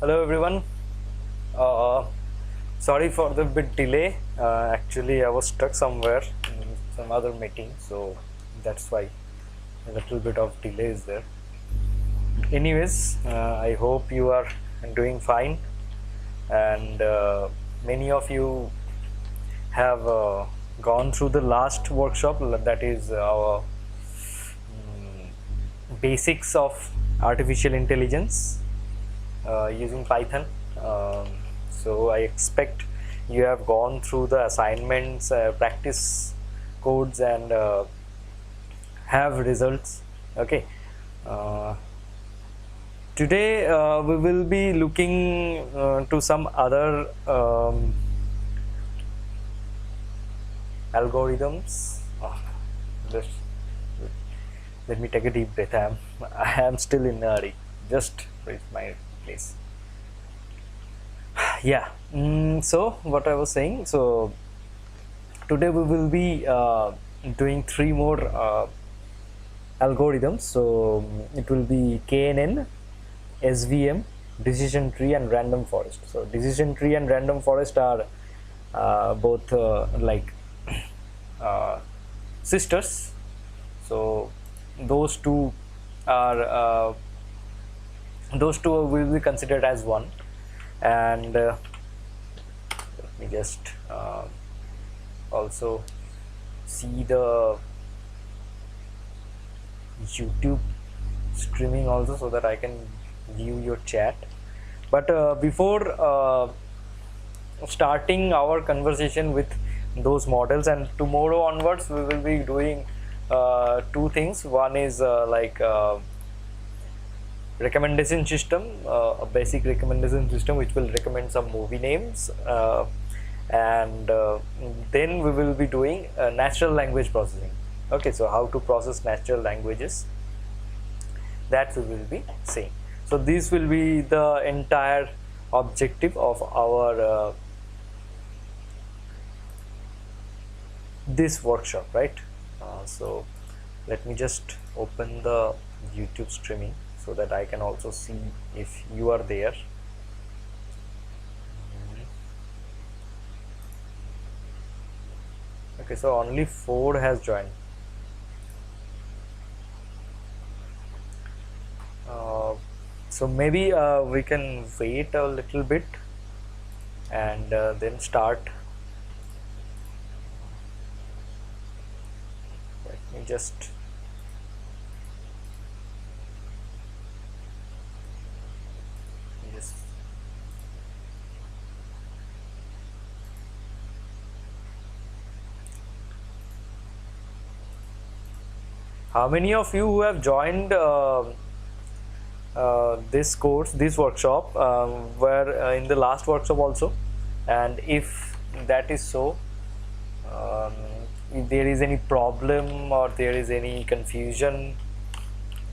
Hello everyone. Uh, Sorry for the bit delay. Actually, I was stuck somewhere in some other meeting, so that's why a little bit of delay is there. Anyways, I hope you are doing fine, and many of you have gone through the last workshop, that is our basics of artificial intelligence using Python. So I expect you have gone through the assignments, practice codes, and have results. Okay. Uh, Today we will be looking to some other algorithms. Just let me take a deep breath. I am still in a hurry. Just reach my place. Yeah. So what I was saying. So today we will be doing three more algorithms. So it will be KNN, SVM, decision tree, and random forest. So decision tree and random forest are both like sisters. So those two are those two will be considered as one. And let me just also see the YouTube streaming also, so that I can view your chat. But before starting our conversation with those models, and tomorrow onwards we will be doing two things. One is recommendation system, a basic recommendation system which will recommend some movie names, and then we will be doing natural language processing. Okay, so how to process natural languages, that we will be seeing. So this will be the entire objective of our this workshop, right? So let me just open the YouTube streaming so that I can also see if you are there. Okay, so only 4 has joined. So maybe we can wait a little bit and then start. Let me just how many of you who have joined this course, this workshop, were in the last workshop also? And if that is so, if there is any problem or there is any confusion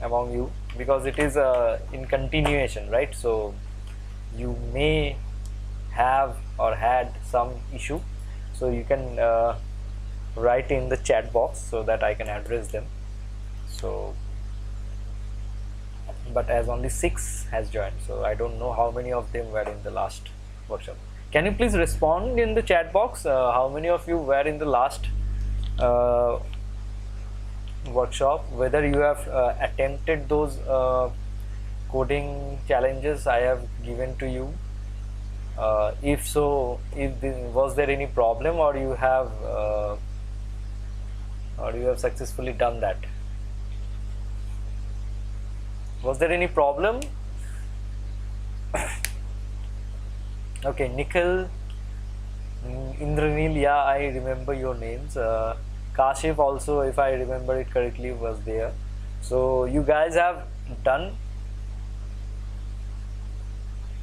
among you, because it is in continuation, right? So you may have or had some issue, so you can write in the chat box so that I can address them. So, but as only 6 has joined, so I don't know how many of them were in the last workshop. Can you please respond in the chat box? How many of you were in the last workshop? Whether you have attempted those coding challenges I have given to you? If so, was there any problem, or you have successfully done that? Was there any problem? Okay, Nikhil, Indranil, yeah, I remember your names. Kashif also, if I remember it correctly, was there. So you guys have done.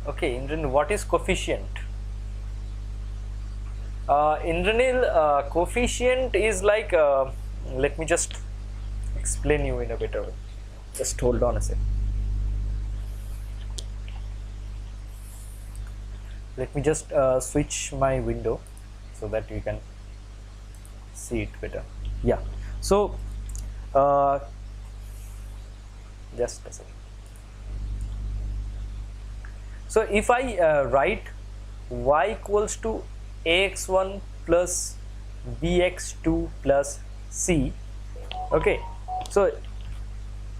Okay, Indranil, what is coefficient? Indranil, coefficient is like, let me just explain you in a better way. Just hold on a sec. Let me just switch my window so that you can see it better. Yeah. So just a second. So if I write y equals to ax1 plus bx2 plus c, okay, so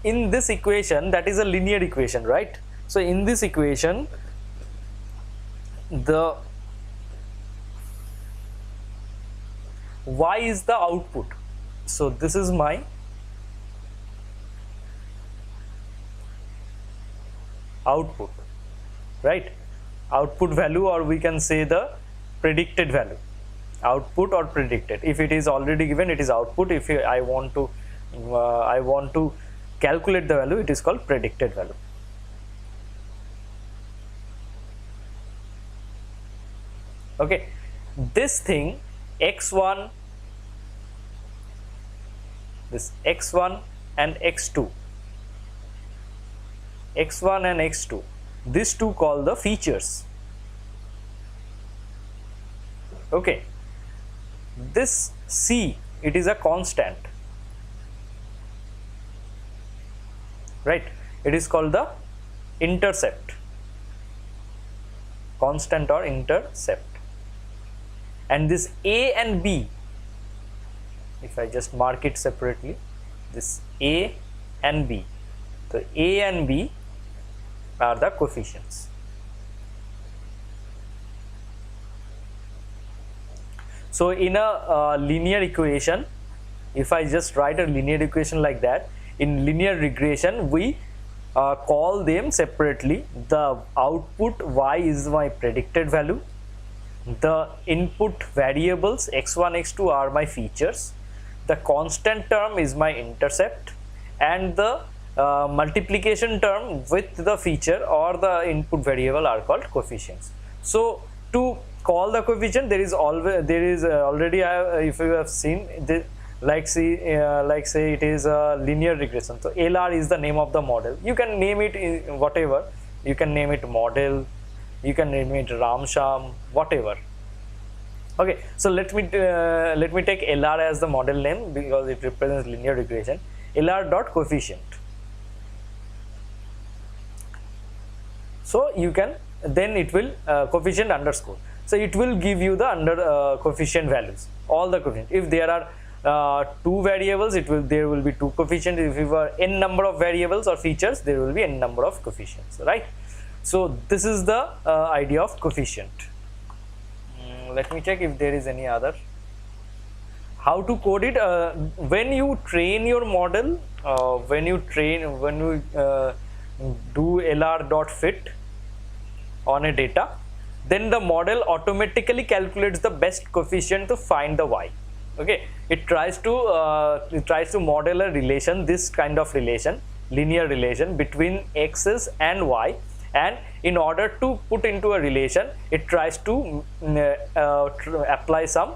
in this equation, that is a linear equation, right? So in this equation, the y is the output. So this is my output, right? Output value, or we can say the predicted value, output or predicted. If it is already given, it is output. If I want to calculate the value, it is called predicted value. Okay, this thing x1, this x1 and x2, x1 and x2, these two call the features. Okay, this c, it is a constant, right? It is called the intercept, constant or intercept. And this a and b, if I just mark it separately, this a and b, so a and b are the coefficients. So in a linear equation, if I just write a linear equation like that, in linear regression we call them separately. The output y is my predicted value, the input variables x1 x2 are my features, the constant term is my intercept, and the multiplication term with the feature or the input variable are called coefficients. So to call the coefficient, there is already if you have seen this, like say it is a linear regression. So LR is the name of the model. You can name it whatever. You can name it model, you can name it Ramsham, whatever. Okay, so let me take LR as the model name because it represents linear regression. LR dot coefficient. So you can, then it will coefficient underscore. So it will give you the coefficient values, all the coefficients. If there are two variables, there will be two coefficients. If you are n number of variables or features, there will be n number of coefficients, right? So this is the idea of coefficient. Let me check if there is any other. How to code it? When you train your model, when you do LR.fit on a data, then the model automatically calculates the best coefficient to find the y. Okay, it tries to model a relation, this kind of relation, linear relation between x's and y, and in order to put into a relation, it tries to apply some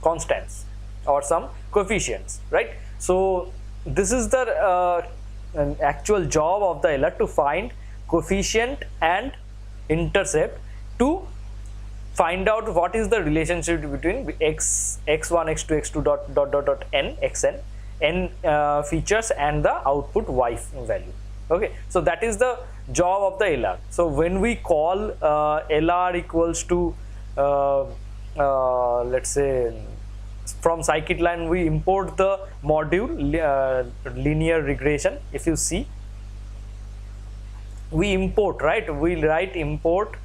constants or some coefficients, right? So this is the actual job of the LR, to find coefficient and intercept to find out what is the relationship between x1 x2 x2 dot n xn n features and the output y value. Okay, so that is the job of the LR. So when we call LR equals to let's say from scikit-learn, we import the module linear regression. If you see, we import, right? We write import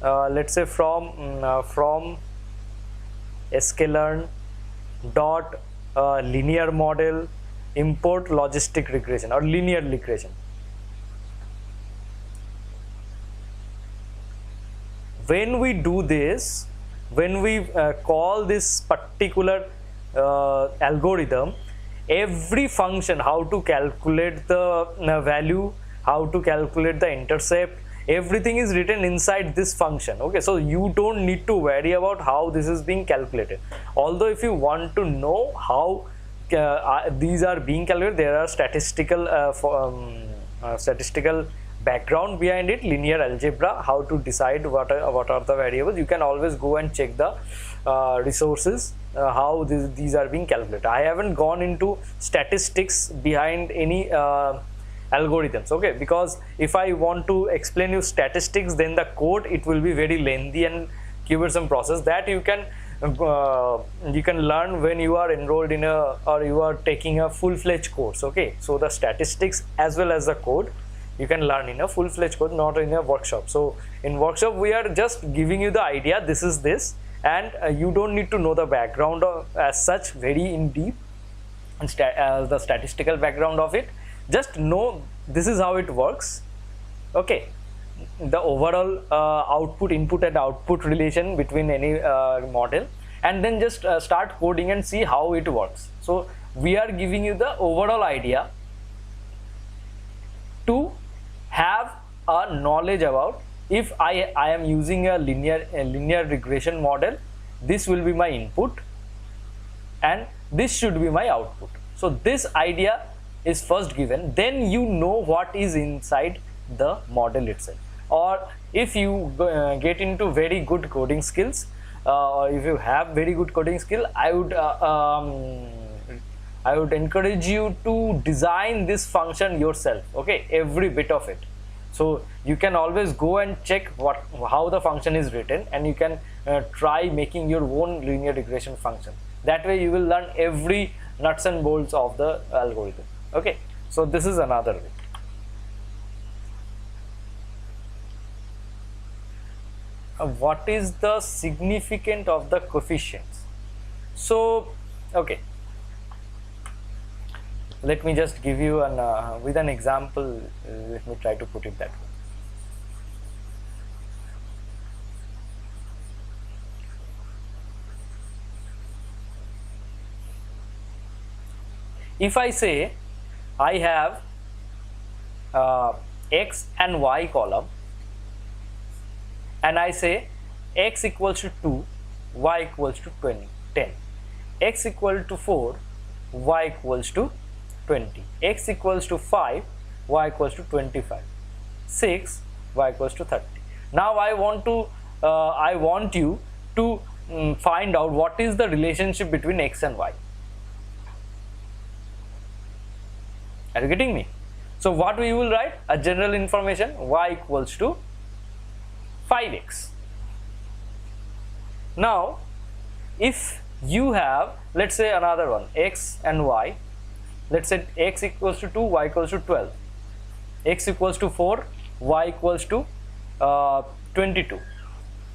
let's say from sklearn dot linear model import logistic regression or linear regression. When we do this, when we call this particular algorithm, every function, how to calculate the value, how to calculate the intercept, everything is written inside this function. Okay, so you don't need to worry about how this is being calculated. Although if you want to know how these are being calculated, there are statistical background behind it, linear algebra, how to decide what are the variables. You can always go and check the resources, how these are being calculated. I haven't gone into statistics behind any algorithms. Okay, because if I want to explain you statistics, then the code, it will be very lengthy and cumbersome process that you can learn when you are enrolled in a, or you are taking a full-fledged course. Okay, so the statistics as well as the code you can learn in a full-fledged course, not in a workshop. So in workshop we are just giving you the idea, this is this, and you don't need to know the background as such very in deep, and the statistical background of it. Just know this is how it works. Okay, the overall input and output relation between any model, and then just start coding and see how it works. So we are giving you the overall idea to have a knowledge about, if I am using a linear regression model, this will be my input and this should be my output. So this idea is first given, then you know what is inside the model itself. Or if you get into very good coding skills, or if you have very good coding skill, I would encourage you to design this function yourself. Okay, every bit of it. So you can always go and check how the function is written, and you can try making your own linear regression function. That way you will learn every nuts and bolts of the algorithm. Okay, so this is another way. What is the significance of the coefficients? So okay, let me just give you an with an example. Let me try to put it that way. If I say I have x and y column, and I say x equals to 2, y equals to 10, x equal to 4, y equals to 20, x equals to 5, y equals to 25, 6, y equals to 30. Now I want you to find out what is the relationship between x and y. Are you getting me? So what we will write? A general information, y equals to 5x. Now if you have, let's say another one, x and y, let's say x equals to 2, y equals to 12, x equals to 4, y equals to 22,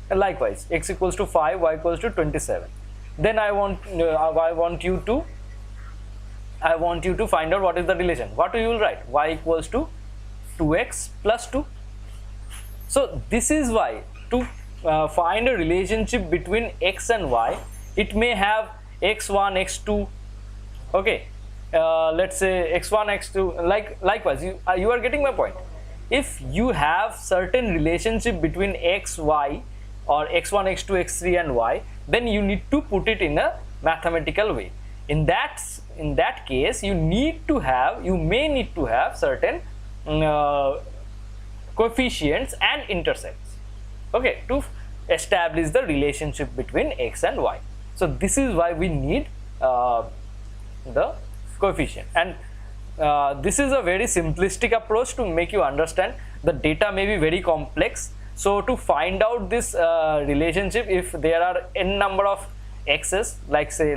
and likewise x equals to 5, y equals to 27. Then I want you to find out what is the relation. What you will write? Y equals to 2x plus 2. So this is why, to find a relationship between x and y, it may have x1, x2. Okay, let's say x1, x2, likewise. You are getting my point. If you have certain relationship between x, y, or x1, x2, x3 and y, then you need to put it in a mathematical way. In that case, you may need to have certain coefficients and intercepts, okay, to establish the relationship between x and y. So this is why we need the coefficient, and this is a very simplistic approach to make you understand. The data may be very complex, so to find out this relationship, if there are n number of x's, let's say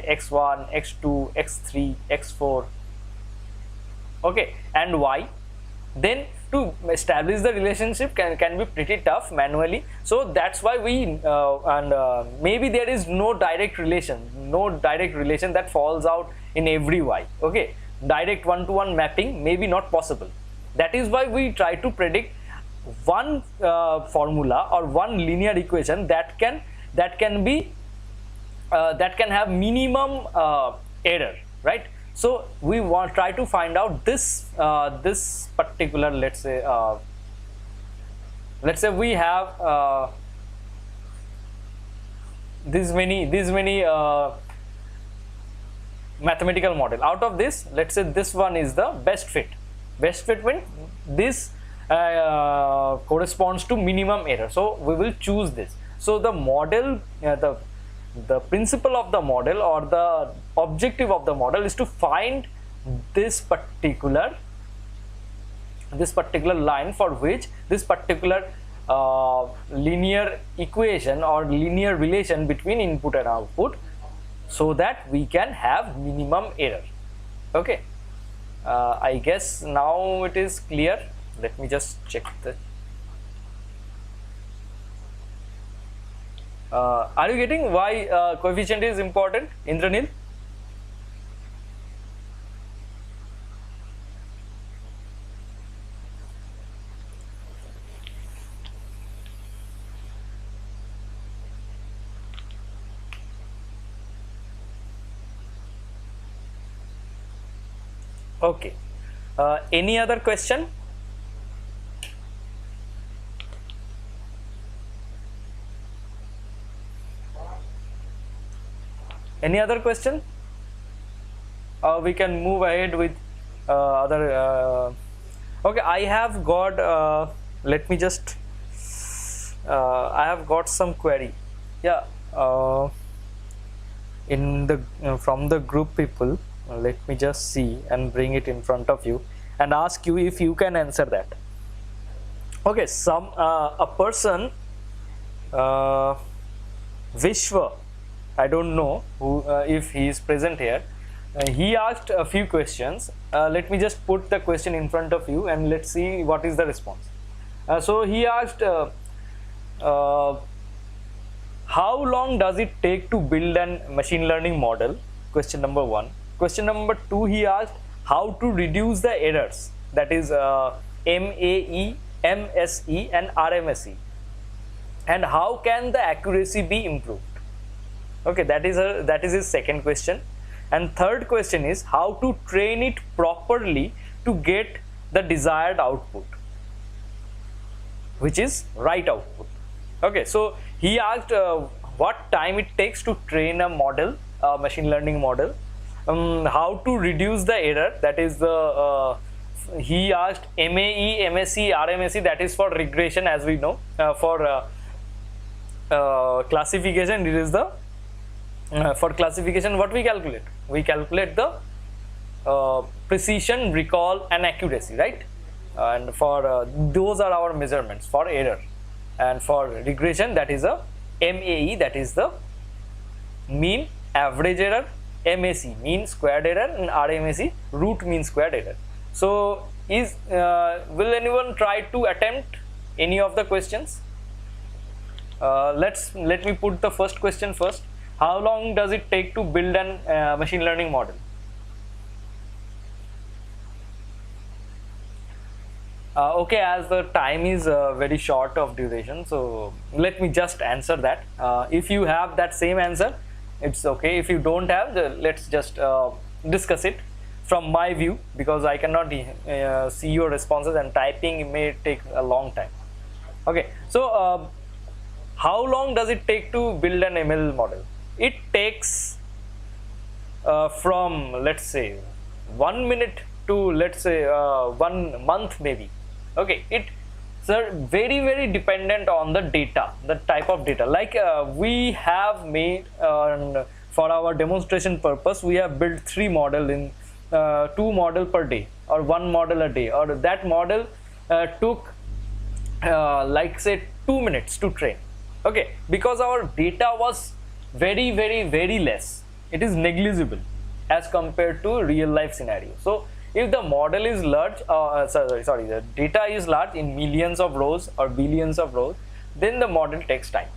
x1, x2, x3, x4, okay, and y, then to establish the relationship can be pretty tough manually. So that's why we maybe there is no direct relation that falls out in every y. Okay, direct one-to-one mapping may be not possible. That is why we try to predict one formula or one linear equation that can have minimum error, right? So we try to find out this this particular, let's say we have these many mathematical model. Out of this, let's say this one is the best fit. Best fit means this corresponds to minimum error, so we will choose this. So the model, the principle of the model or the objective of the model is to find this particular this particular line for which this particular linear equation or linear relation between input and output, so that we can have minimum error. Okay, I guess now it is clear. Let me just check the are you getting why coefficient is important, Indranil? Okay, any other question? Any other question? We can move ahead with other. Okay, I have got. Let me just. I have got some query. Yeah. In the from the group people. Let me just see and bring it in front of you and ask you if you can answer that. Okay, a person, Vishwa, I don't know who if he is present here. He asked a few questions. Let me just put the question in front of you and let's see what is the response. So he asked, how long does it take to build an machine learning model? Question number 1. Question number 2, he asked how to reduce the errors, that is MAE, MSE and RMSE, and how can the accuracy be improved. Okay, that is his second question. And third question is how to train it properly to get the desired output, which is right output. Okay, so he asked what time it takes to train a model, a machine learning model. How to reduce the error, that is the he asked MAE, MSE, RMSE, that is for regression, as we know. For classification, it is the for classification what we calculate? We calculate the precision, recall and accuracy, right? And for those are our measurements for error. And for regression, that is a MAE, that is the mean average error, MAC mean squared error, and RMSE root mean squared error. So will anyone try to attempt any of the questions? Let me put the first question first. How long does it take to build an machine learning model? Okay, as the time is very short of duration, so let me just answer that. If you have that same answer, it's okay. If you don't have, let's just discuss it from my view, because I cannot see your responses and typing may take a long time. Okay, so how long does it take to build an ML model? It takes from, let's say, 1 minute to, let's say, 1 month maybe. Okay, it's very dependent on the data, the type of data. Like we have made for our demonstration purpose, we have built 3 model in 2 model per day or 1 model a day, or that model took like say 2 minutes to train. Okay, because our data was very less, it is negligible as compared to real life scenario. So if the model is large, the data is large in millions of rows or billions of rows, then the model takes time.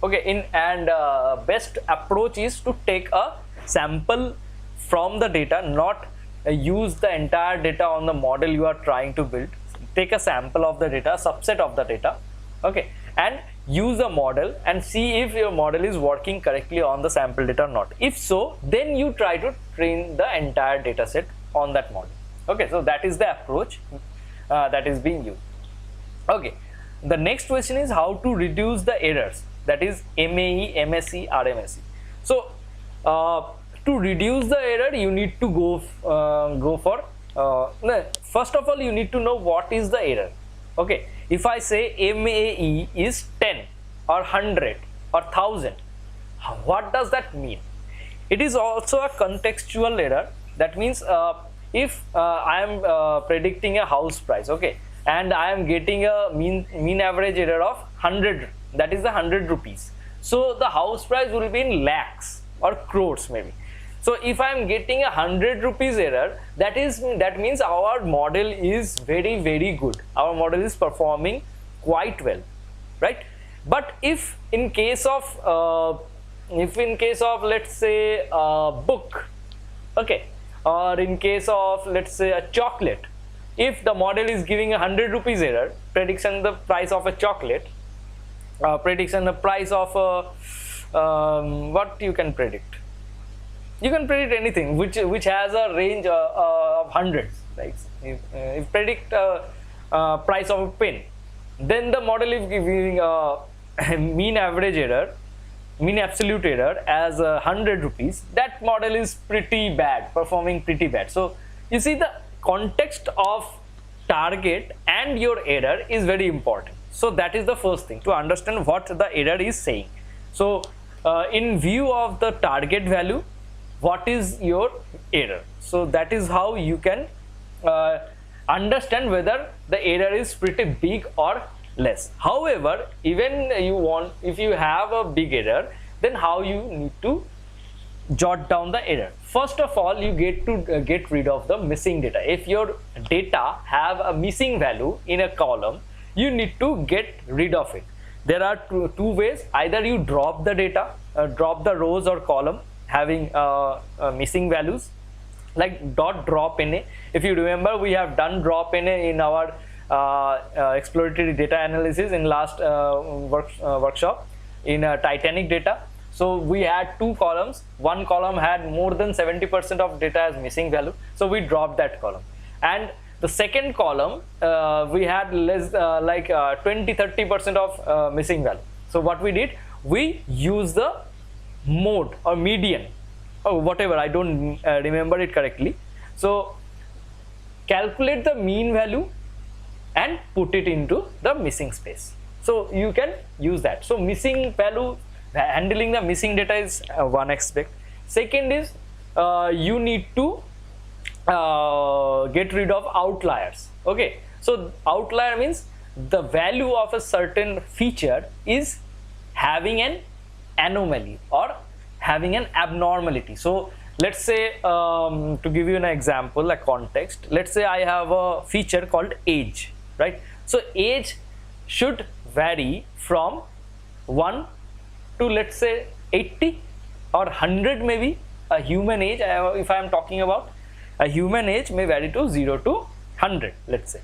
Okay, best approach is to take a sample from the data, not use the entire data on the model you are trying to build. Take a sample of the data, subset of the data, okay, and use a model and see if your model is working correctly on the sample data or not. If so, then you try to train the entire data set on that model. Okay, so that is the approach that is being used. Okay, the next question is how to reduce the errors, that is MAE, MSE, RMSE. So to reduce the error, you need to go for first of all, you need to know what is the error. Okay, if I say MAE is 10 or 100 or 1000, what does that mean? It is also a contextual error. That means if I am predicting a house price, okay, and I am getting a mean average error of 100, that is the 100 rupees. So the house price will be in lakhs or crores maybe. So if I am getting a 100 rupees error, that means our model is very good. Our model is performing quite well, right? But if in case of let's say a book, okay, or in case of let's say a chocolate, if the model is giving a 100 rupees error, prediction the price of a chocolate, prediction the price of what you can predict. You can predict anything which has a range of hundreds, right? If predict price of a pen, then the model is giving a mean average error, mean absolute error as 100 rupees. That model is pretty bad, performing pretty bad. So you see, the context of target and your error is very important. So that is the first thing, to understand what the error is saying. So in view of the target value, what is your error? So that is how you can understand whether the error is pretty big or less. However, even if you have a big error, then how you need to jot down the error? First of all, you get to get rid of the missing data. If your data have a missing value in a column, you need to get rid of it. There are two ways. Either you drop the data, drop the rows or column having missing values, like .drop NA. If you remember, we have done drop NA in our exploratory data analysis in last workshop in Titanic data. So we had two columns. One column had more than 70% of data as missing value, so we dropped that column. And the second column, we had less 20-30% of missing value. So what we did, we used the mode or median or whatever, I don't remember it correctly. So calculate the mean value and put it into the missing space. So you can use that. So missing value, handling the missing data is one aspect. Second is you need to get rid of outliers. Okay, so outlier means the value of a certain feature is having an anomaly or having an abnormality. So let's say, to give you an example, a context, let's say I have a feature called age, right? So age should vary from 1 to let's say 80 or 100 maybe. A human age, if I am talking about, a human age may vary to 0 to 100, let's say.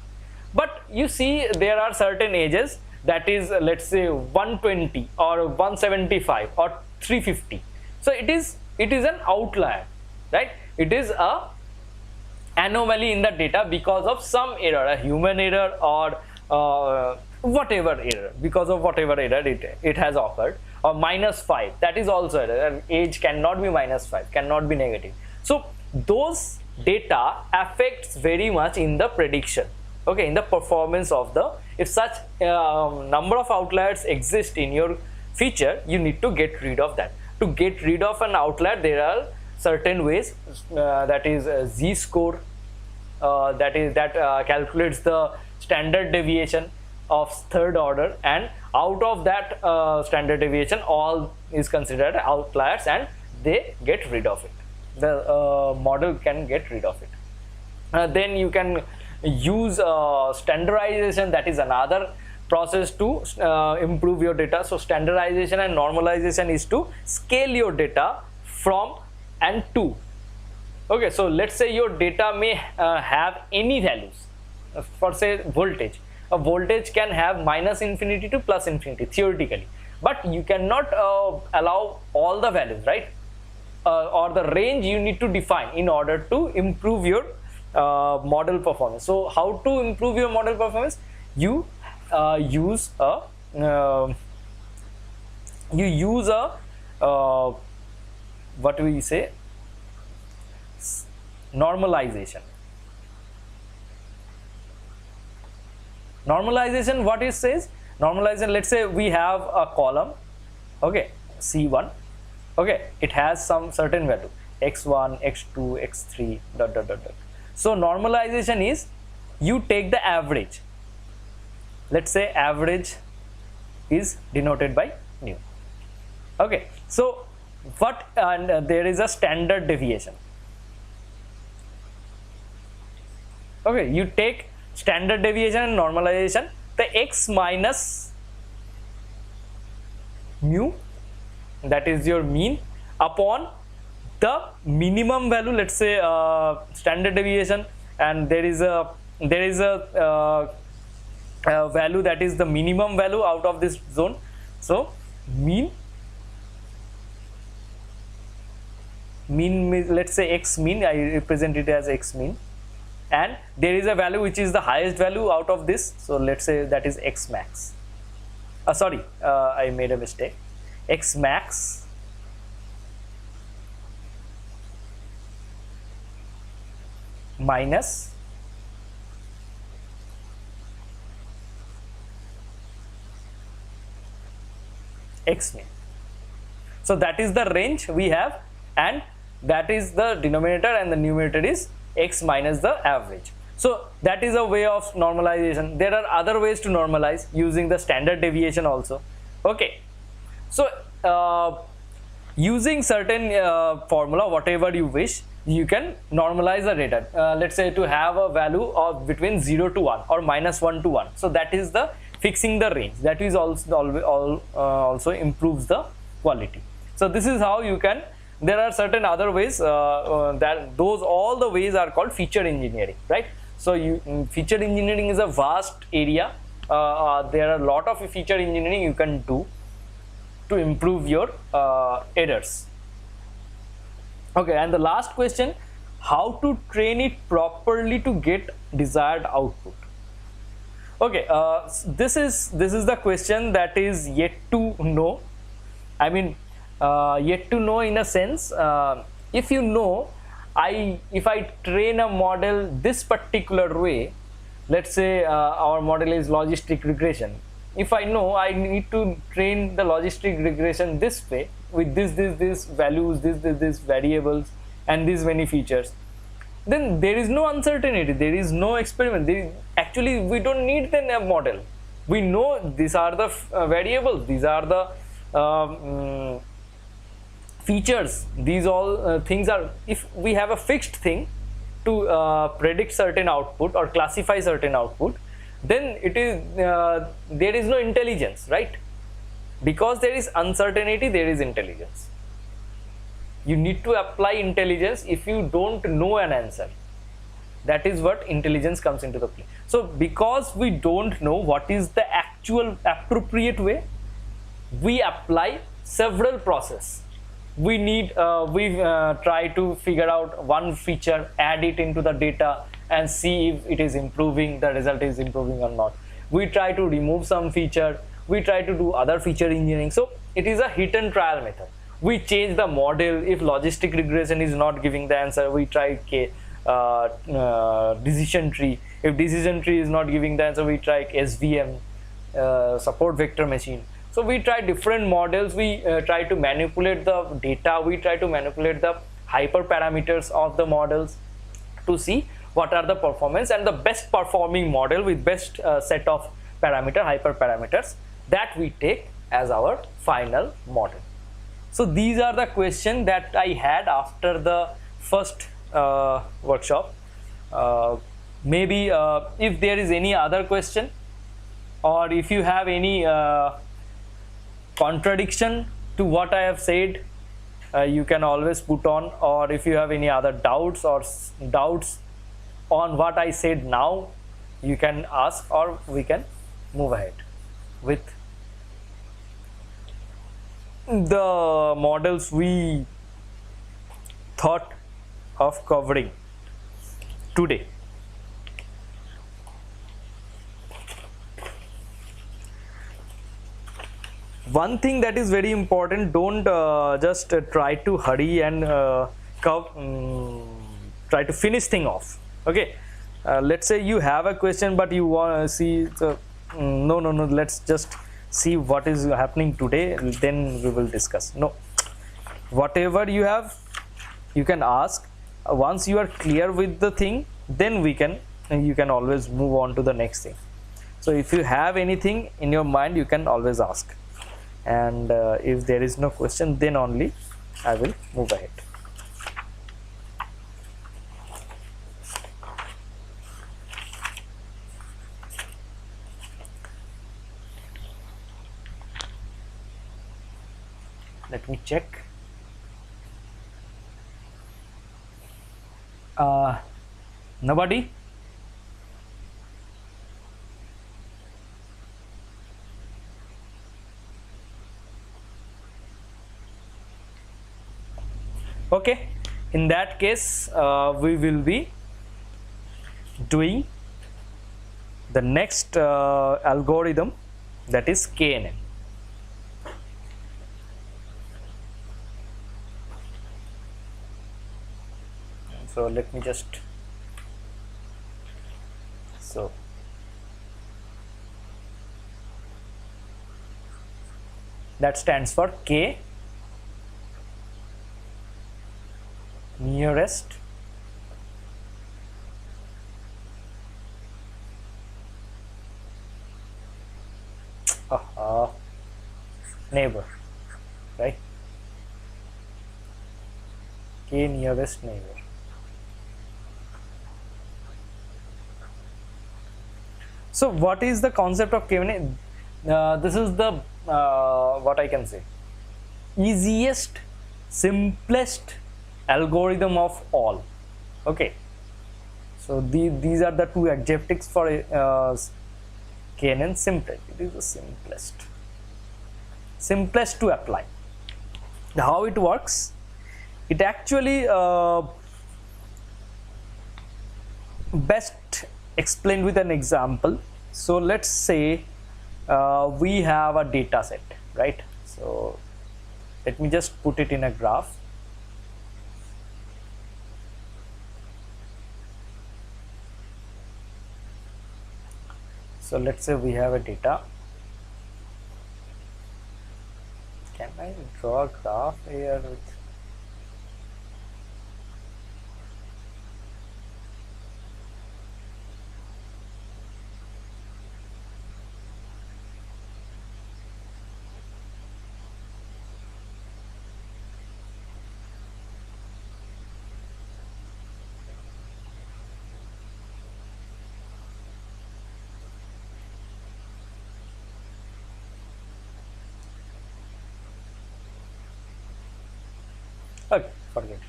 But you see, there are certain ages that is, let's say 120 or 175 or 350. So it is an outlier, right? It is a anomaly in the data because of some error, a human error or whatever error, because of whatever error it has occurred. Or -5, that is also error. Age cannot be -5, cannot be negative. So those data affects very much in the prediction, okay, in the performance of the, if such number of outliers exist in your feature, you need to get rid of that. To get rid of an outlier, there are certain ways, that is z-score, that calculates the standard deviation of third order, and out of that standard deviation, all is considered outliers and they get rid of it. The model can get rid of it. Then you can use standardization, that is another process to improve your data. So standardization and normalization is to scale your data from and to. Okay, so let's say your data may have any values. For say voltage, a voltage can have -infinity to +infinity theoretically, but you cannot allow all the values, right? Or the range you need to define in order to improve your model performance. So how to improve your model performance? You use a what do we say, normalization. Normalization, what it says, normalization, let's say we have a column, okay, C1, okay, it has some certain value, x1, x2, x3, ... So normalization is you take the average. Let's say average is denoted by nu. Okay, so what, and there is a standard deviation. Okay, you take standard deviation and normalization, the x minus mu, that is your mean, upon the minimum value. Let's say standard deviation, and there is a value that is the minimum value out of this zone. So mean, let's say x mean, I represent it as x mean, and there is a value which is the highest value out of this, so let's say that is x max. Sorry, I made a mistake. X max minus x mean. So that is the range we have, and that is the denominator, and the numerator is x minus the average. So that is a way of normalization. There are other ways to normalize using the standard deviation also. Okay, so using certain formula, whatever you wish, you can normalize the data. Let's say to have a value of between 0 to 1 or minus 1 to 1. So that is the fixing the range. That is also improves the quality. So this is how you can. There are certain other ways that all the ways are called feature engineering, right? So feature engineering is a vast area. There are a lot of feature engineering you can do to improve your errors. Okay, and the last question, how to train it properly to get desired output. Okay, this is the question that is yet to know. I mean, yet to know in a sense. If you know, if I train a model this particular way, let's say our model is logistic regression. If I know I need to train the logistic regression this way with this values, this variables, and these many features, then there is no uncertainty, there is no experiment. Actually, we don't need the model. We know these are the variables, these are the features, these all things are. If we have a fixed thing to predict certain output or classify certain output, then it is there is no intelligence, right? Because there is uncertainty, there is intelligence. You need to apply intelligence if you don't know an answer. That is what intelligence comes into the play. So because we don't know what is the actual appropriate way, we apply several processes. We try to figure out one feature, add it into the data, and see if it is improving, the result is improving or not. We try to remove some feature, we try to do other feature engineering. So it is a hit and trial method. We change the model. If logistic regression is not giving the answer, we try decision tree. If decision tree is not giving the answer, we try SVM, support vector machine. So we try different models. We try to manipulate the data. We try to manipulate the hyperparameters of the models to see what are the performance and the best performing model with best set of hyperparameters that we take as our final model. So these are the questions that I had after the first workshop. Maybe if there is any other question, or if you have any contradiction to what I have said, you can always put on, or if you have any other doubts on what I said now, you can ask, or we can move ahead with the models we thought of covering today. One thing that is very important, don't just try to hurry and try to finish thing off. Okay, let's say you have a question but you want to see no, let's just see what is happening today, then we will discuss. No, whatever you have, you can ask. Once you are clear with the thing, then you can always move on to the next thing. So if you have anything in your mind, you can always ask, and if there is no question, then only I will move ahead. Let me check. Nobody? Okay, in that case, we will be doing the next algorithm, that is KNN. So let me just, so that stands for K nearest neighbor, right? K nearest neighbor. So what is the concept of KNN? This is the what I can say, easiest, simplest algorithm of all. Okay, so these are the two adjectives for KNN. Simple, it is the simplest to apply. How it works, it actually best explained with an example. So let's say we have a data set, right? So let me just put it in a graph. So let's say we have a data. Can I draw a graph here with, okay, forget it.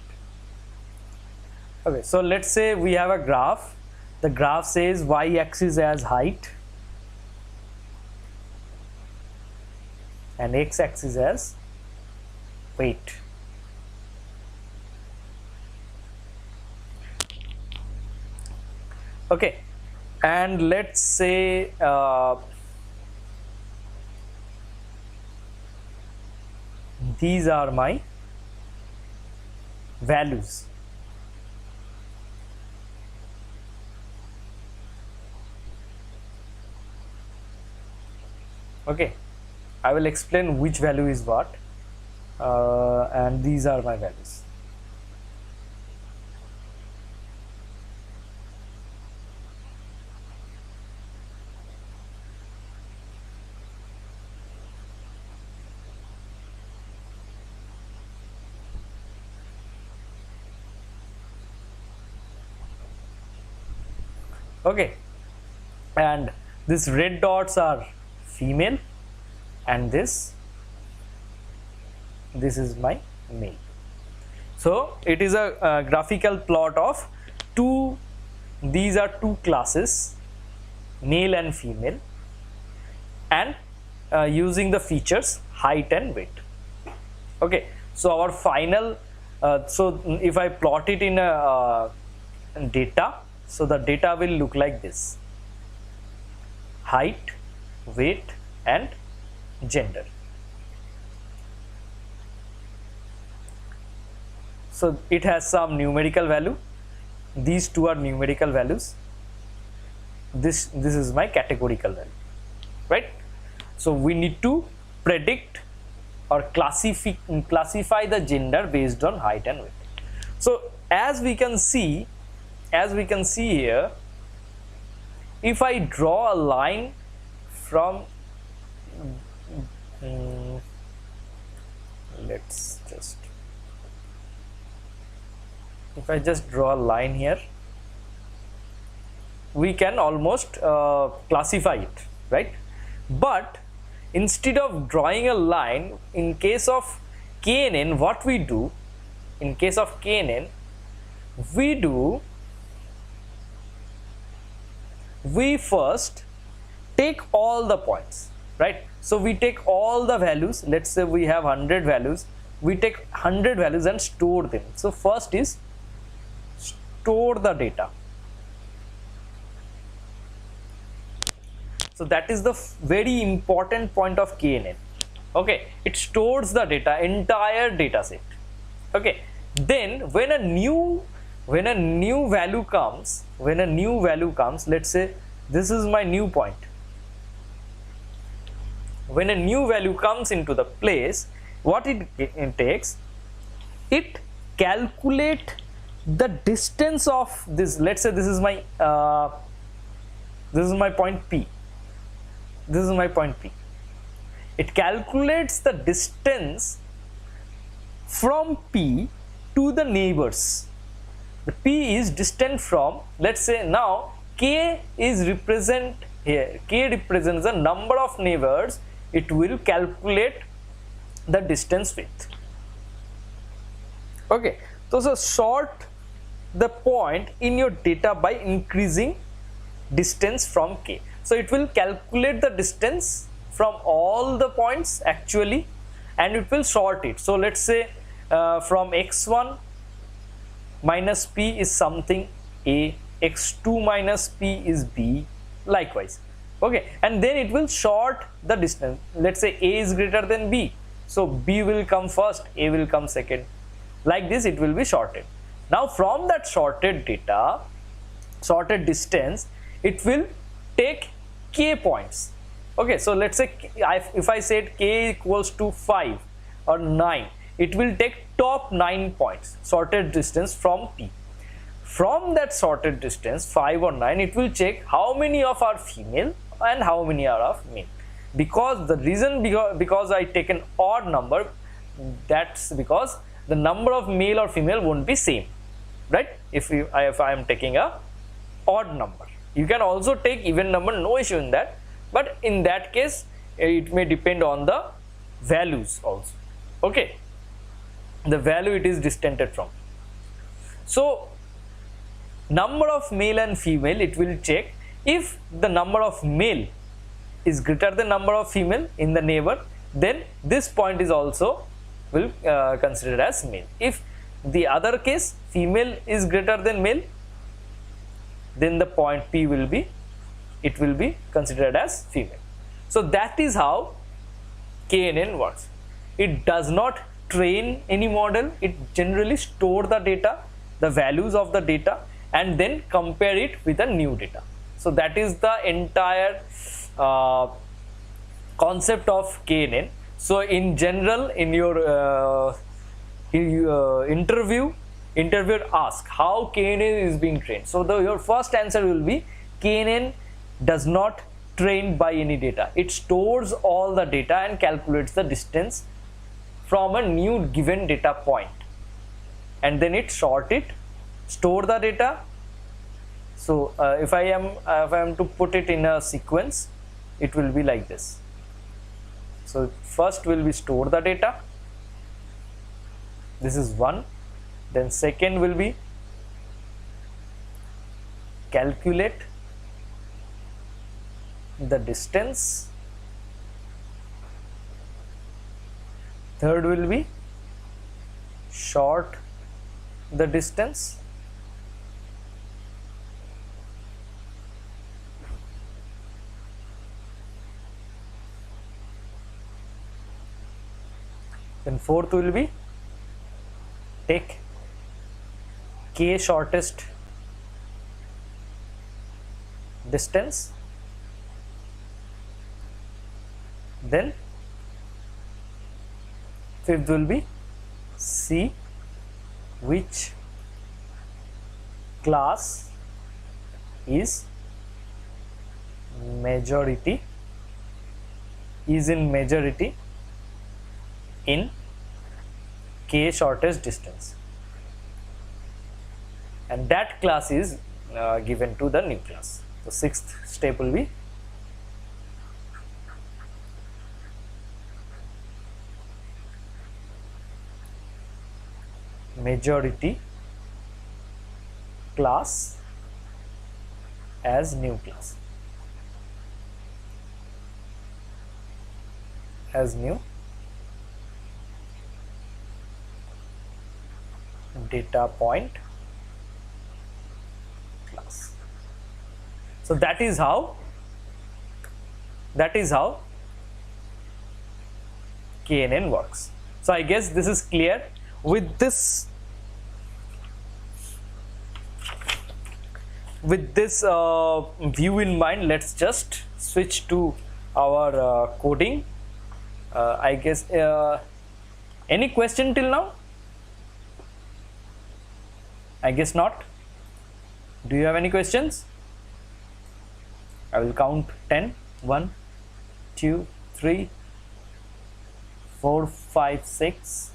Okay, so let's say we have a graph. The graph says y-axis as height and x-axis as weight. Okay, and let's say these are my values. Okay, I will explain which value is what, and these are my values. Okay, and these red dots are female, and this is my male. So it is a graphical plot of two, these are two classes, male and female, and using the features height and weight. Okay, so our final, so if I plot it in a data, so the data will look like this: height, weight, and gender. So it has some numerical value. These two are numerical values. This is my categorical value, right? So we need to predict or classify the gender based on height and weight. So as we can see, as we can see here, if I draw a line from let's just, if I just draw a line here, we can almost classify it, right? But instead of drawing a line, in case of KNN, what we do, in case of KNN, we first take all the points, right? So we take all the values. Let's say we have 100 values, we take 100 values and store them. So first is store the data. So that is the very important point of KNN. Okay, it stores the data, entire data set. Okay, then when a new value comes, let's say this is my new point. When a new value comes into the place, what it takes, it calculate the distance of this. Let's say this is my point P. This is my point P. It calculates the distance from P to the neighbors. The P is distant from, let's say now K is represent here. K represents the number of neighbors it will calculate the distance with. Okay, so sort the point in your data by increasing distance from K. So it will calculate the distance from all the points actually, and it will sort it. So let's say from x1 minus P is something A, x2 minus P is B, likewise. Okay, and then it will sort the distance. Let's say A is greater than B, so B will come first, A will come second. Like this it will be sorted. Now from that sorted data, sorted distance, it will take K points. Okay, so let's say if I said K equals to 5 or 9, it will take top 9 points, sorted distance from P. From that sorted distance 5 or 9, it will check how many of are female and how many are of male. Because the reason, because I take an odd number, that's because the number of male or female won't be same, right? If I am taking a odd number, you can also take even number, no issue in that, but in that case it may depend on the values also. Okay, the value it is distanted from. So number of male and female, it will check. If the number of male is greater than number of female in the neighbor, then this point is also will considered as male. If the other case, female is greater than male, then the point P will be, it will be considered as female. So that is how KNN works. It does not train any model, it generally store the data, the values of the data, and then compare it with the new data. So that is the entire concept of KNN. So in general, in your interviewer asks how KNN is being trained. So your first answer will be KNN does not train by any data. It stores all the data and calculates the distance from a new given data point, and then it sort it, store the data. So if I am to put it in a sequence, it will be like this. So first will be store the data, this is one, then second will be calculate the distance, third will be sort the distance, then fourth will be take K shortest distance, then fifth will be see which class is in majority in k shortest distance, and that class is given to the new class. The sixth step will be majority class as new class, as new data point class. So that is how KNN works. So I guess this is clear. With this view in mind, let's just switch to our coding. I guess any question till now? I guess not. Do you have any questions? I will count 10. 1, 2, 3, 4, 5, 6,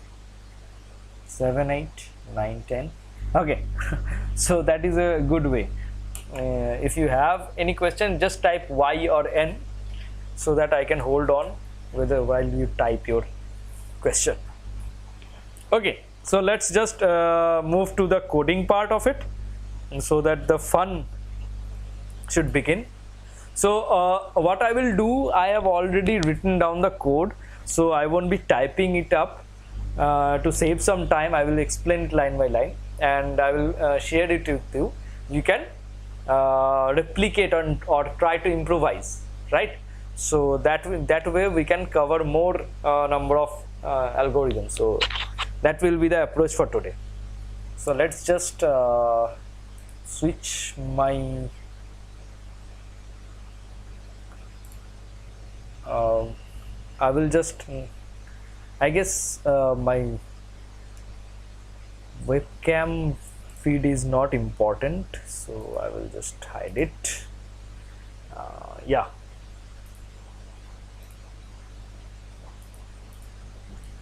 7, 8, 9, 10. Okay. So that is a good way. If you have any question, just type Y or N so that I can hold on while you type your question. Okay, so let's just move to the coding part of it, so that the fun should begin. So what I will do, I have already written down the code, so I won't be typing it up. To save some time, I will explain it line by line, and I will share it with you. You can replicate or try to improvise, right? So that way we can cover more number of algorithms. So that will be the approach for today. So let's just switch my I will just, I guess my webcam feed is not important, so I will just hide it. Yeah,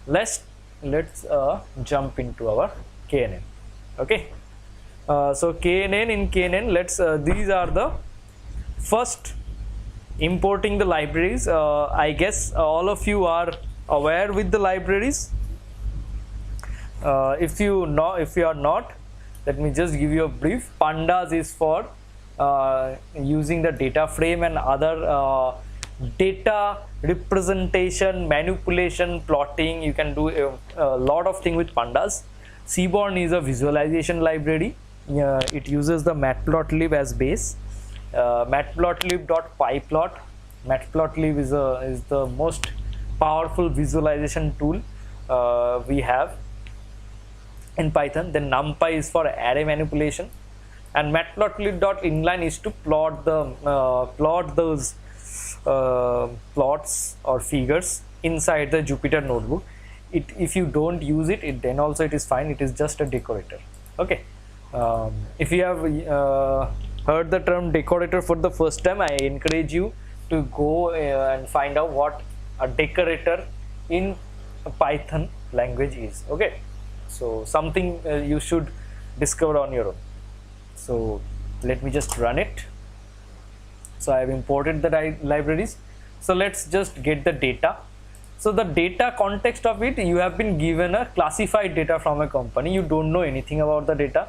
let's jump into our KNN. Okay, so in KNN, let's these are the first importing the libraries. I guess all of you are aware with the libraries. If you are not, let me just give you a brief. Pandas is for using the data frame and other data representation, manipulation, plotting. You can do a lot of things with pandas. Seaborn is a visualization library. It uses the matplotlib as base. Matplotlib.pyplot. Matplotlib is the most powerful visualization tool we have in Python. Then NumPy is for array manipulation, and matplotlib.inline is to plot those plots or figures inside the Jupyter notebook. If you don't use it, then also it is fine. It is just a decorator. Okay. If you have heard the term decorator for the first time, I encourage you to go and find out what a decorator in Python language is. Okay, so something you should discover on your own. So let me just run it. So I have imported the libraries. So let's just get the data. So the data context of it, you have been given a classified data from a company. You don't know anything about the data.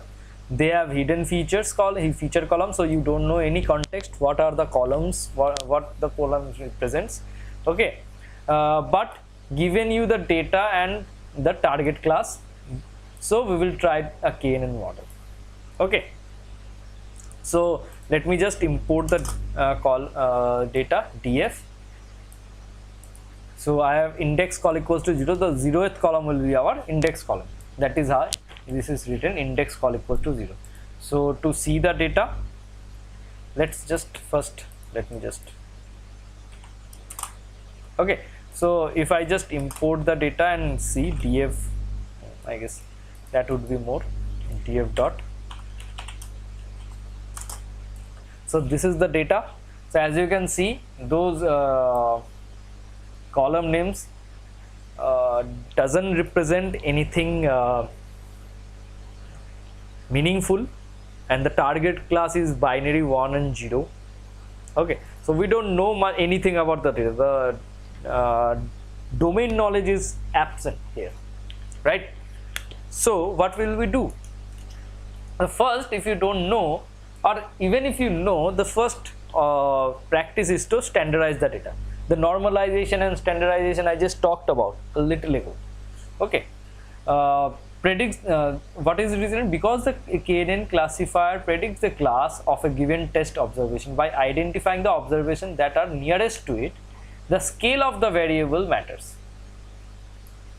They have hidden features called feature column, so you don't know any context. What are the columns? What the columns represents? Okay, but given you the data and the target class, so we will try a KNN model. Okay, so let me just import the data df. So I have index call equals to 0. The 0th column will be our index column. That is how this is written, index call equals to 0. So to see the data, let's just first, let me just, okay, so if I just import the data and see df, I guess that would be more, df dot So this is the data. So as you can see, those column names doesn't represent anything meaningful, and the target class is binary 1 and 0. Okay, so we don't know anything about the data. The domain knowledge is absent here, right? So what will we do? First, if you don't know, or even if you know, the first practice is to standardize the data. The normalization and standardization I just talked about a little ago. Okay, predicts what is the reason? Because the Kernel classifier predicts the class of a given test observation by identifying the observations that are nearest to it. The scale of the variable matters.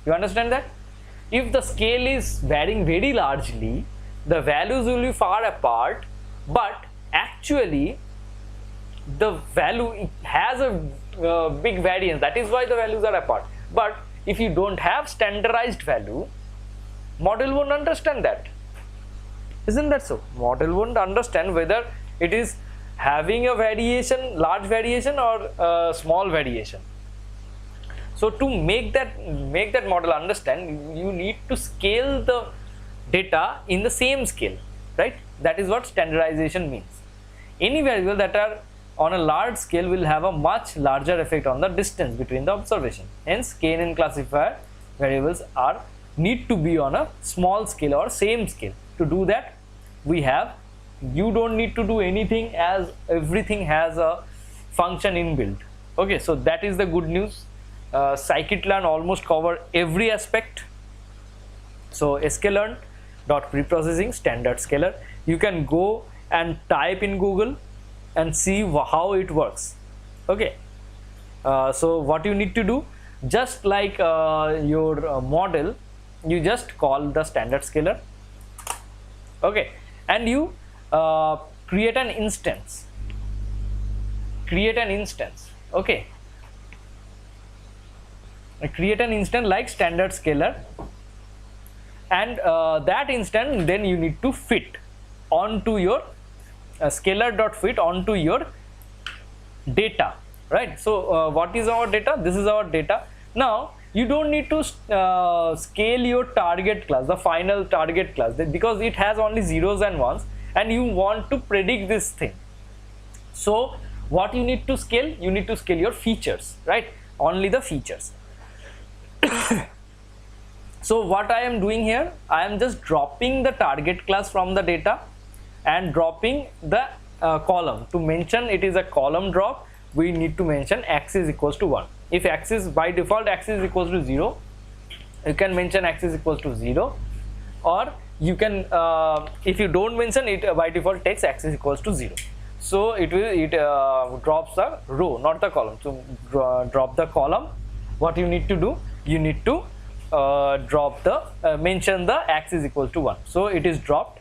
You understand that? If the scale is varying very largely, the values will be far apart, but actually the value has a big variance. That is why the values are apart. But if you don't have standardized value, model won't understand that. Isn't that so? Model won't understand whether it is having a variation, large variation, or a small variation. So to make that model understand, you need to scale the data in the same scale, right? That is what standardization means. Any variable that are on a large scale will have a much larger effect on the distance between the observation. Hence, Kernel classifier variables need to be on a small scale or same scale. To do that, you don't need to do anything, as everything has a function inbuilt. Okay, so that is the good news. Scikit-learn almost cover every aspect. So sklearn.preprocessing standard scalar, you can go and type in Google and see how it works. Okay, so what you need to do, just like your model, you just call the standard scalar. Okay, and you create an instance. Okay, create an instance like standard scalar, and that instance then you need to fit onto your scalar.fit onto your data, right? So what is our data? This is our data. Now you don't need to scale your target class, the final target class, because it has only zeros and ones, and you want to predict this thing. So what you need to scale? You need to scale your features, right? Only the features. So what I am doing here, I am just dropping the target class from the data and dropping the column. To mention it is a column drop, we need to mention x is equals to 1. If x is, by default x is equals to 0, you can mention x is equals to 0, or you can if you don't mention it, by default takes x is equals to 0. So it drops the row, not the column. So drop the column. What you need to do, you need to drop the mention the x is equals to 1. So it is dropped,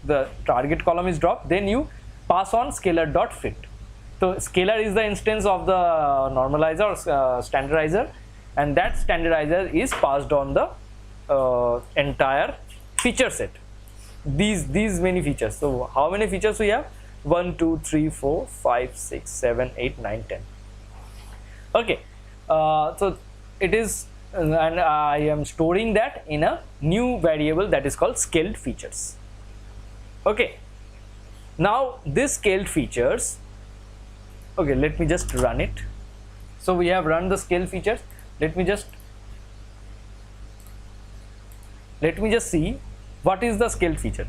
the target column is dropped. Then you pass on scalar.fit. So scalar is the instance of the normalizer or standardizer, and that standardizer is passed on the entire feature set. These many features. So how many features we have? 1 2 3 4 5 6 7 8 9 10. Okay, so it is, and I am storing that in a new variable that is called scaled features. Okay, now this scaled features, okay, let me just run it. So we have run the scale features. Let me just see what is the scale feature.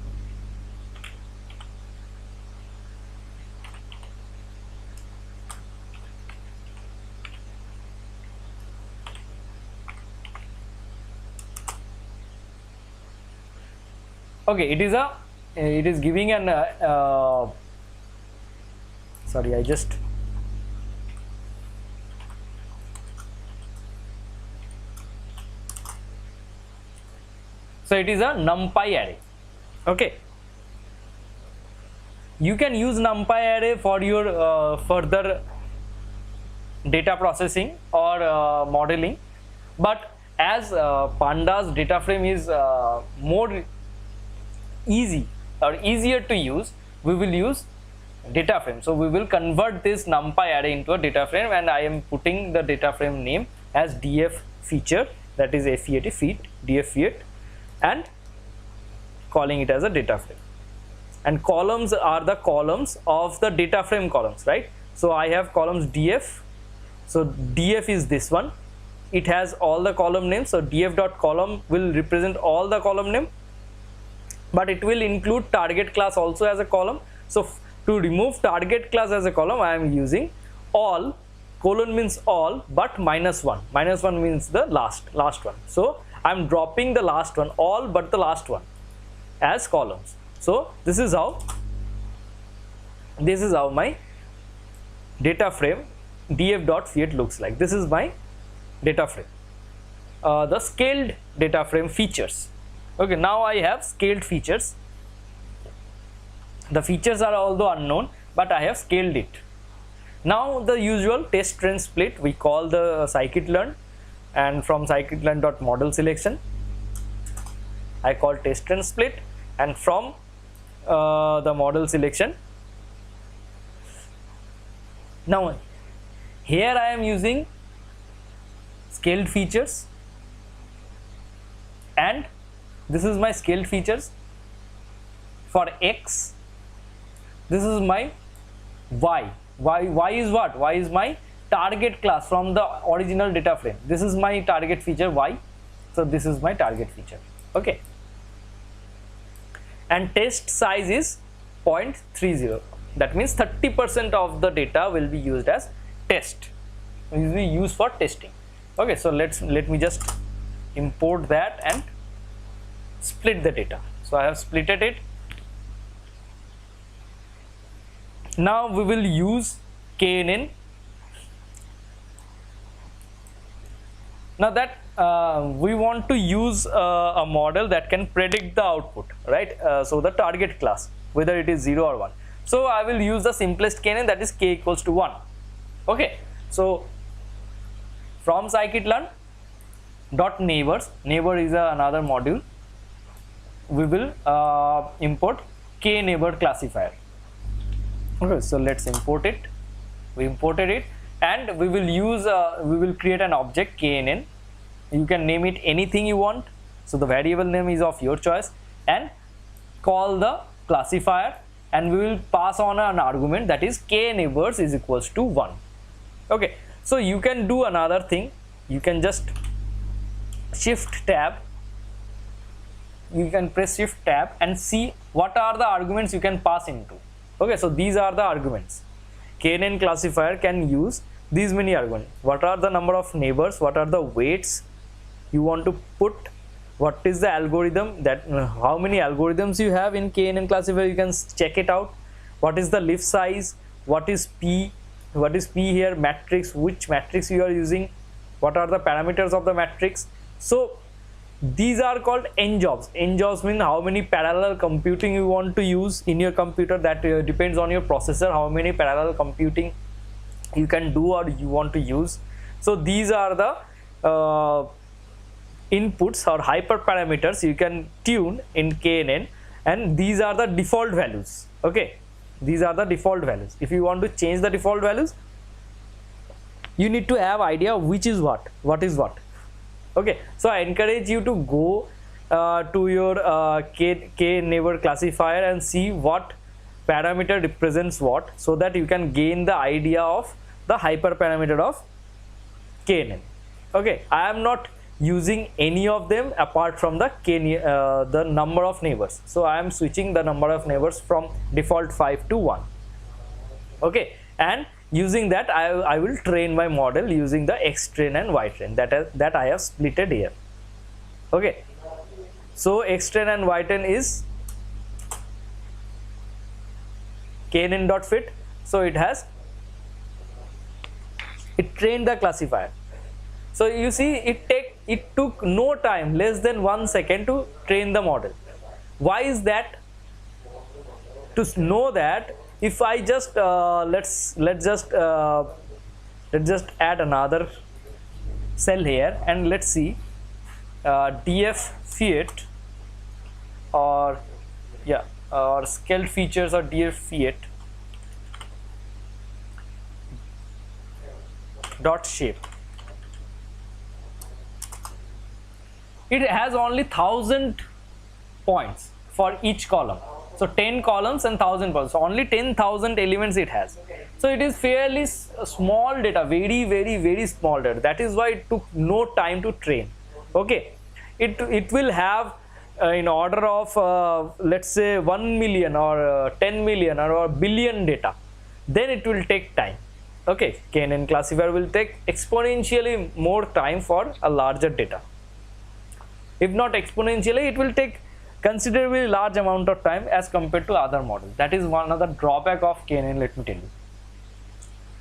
Okay, it is giving an sorry, I just so it is a numpy array. Okay, you can use numpy array for your further data processing or modeling, but as pandas data frame is more easy or easier to use, we will use data frame. So we will convert this numpy array into a data frame, and I am putting the data frame name as df feature, that is FEAT feat, df feat, and calling it as a data frame. And columns are the columns of the data frame columns, right? So I have columns df. So df is this one, it has all the column names. So df dot column will represent all the column name, but it will include target class also as a column. So to remove target class as a column, I am using all, colon means all, but -1. -1 means the last one. So I am dropping the last one, all but the last one, as columns. So this is how my data frame df.feat looks like. This is my data frame. The scaled data frame features. Okay, now I have scaled features. The features are although unknown, but I have scaled it. Now the usual test train split, we call the scikit-learn, and from scikit-learn.model selection I call test train split, and from the model selection. Now here I am using scaled features, and this is my scaled features for x. This is my y. Y is what? Y is my target class from the original data frame. This is my target feature y. So this is my target feature. Okay. And test size is 0.30. That means 30% of the data will be used as test. Will be used for testing. Okay. So let me just import that and split the data. So I have splitted it. Now we will use KNN. Now that we want to use a model that can predict the output, right? So the target class, whether it is 0 or 1. So I will use the simplest KNN, that is k equals to 1. Okay. So from scikit-learn dot neighbors, neighbor is another module, we will import k neighbor classifier. Okay, so let's import it. We imported it, and we will use we will create an object KNN. You can name it anything you want. So the variable name is of your choice, and call the classifier, and we will pass on an argument, that is k neighbors is equals to 1. Okay, so you can do another thing. You can just shift tab. You can press shift tab and see what are the arguments you can pass into. Okay, so these are the arguments. KNN classifier can use these many arguments. What are the number of neighbors? What are the weights you want to put? What is the algorithm, that how many algorithms you have in KNN classifier? You can check it out. What is the list size? What is P? What is P here? Matrix. Which matrix you are using? What are the parameters of the matrix? So these are called n jobs. N jobs mean how many parallel computing you want to use in your computer. That depends on your processor, how many parallel computing you can do or you want to use. So these are the inputs or hyperparameters you can tune in KNN, and these are the default values. Okay, these are the default values. If you want to change the default values, you need to have idea which is what is what. Okay, so I encourage you to go to your k neighbor classifier and see what parameter represents what, so that you can gain the idea of the hyperparameter of KNN. Okay, I am not using any of them apart from the the number of neighbors. So I am switching the number of neighbors from default 5 to 1. Okay, and using that I will train my model using the x train and y train that I have splitted here. Okay, so x train and y train is KNN.fit. So it trained the classifier. So you see, it took no time, less than 1 second to train the model. Why is that? To know that, if I just let's just add another cell here, and let's see df feat or scaled features or df feat. dot shape. It has only 1000 points for each column. So 10 columns and 1000 points. So only 10,000 elements it has. So it is fairly small data, very small data. That is why it took no time to train. Okay, it will have in order of let's say 1 million or 10 million or a billion data. Then it will take time. Okay, Kernel classifier will take exponentially more time for a larger data. If not exponentially, it will take considerably large amount of time as compared to other models. That is one other drawback of Kernel, let me tell you.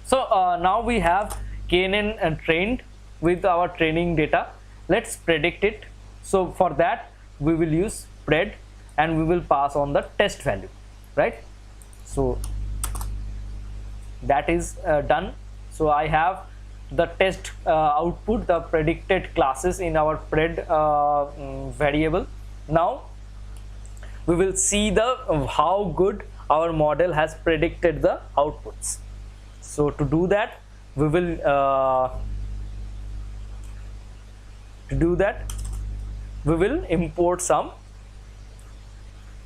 So now we have Kernel trained with our training data. Let's predict it. So for that we will use pred and we will pass on the test value, right? So that is done. So I have the test output, the predicted classes in our pred variable. Now we will see the how good our model has predicted the outputs. So to do that we will import some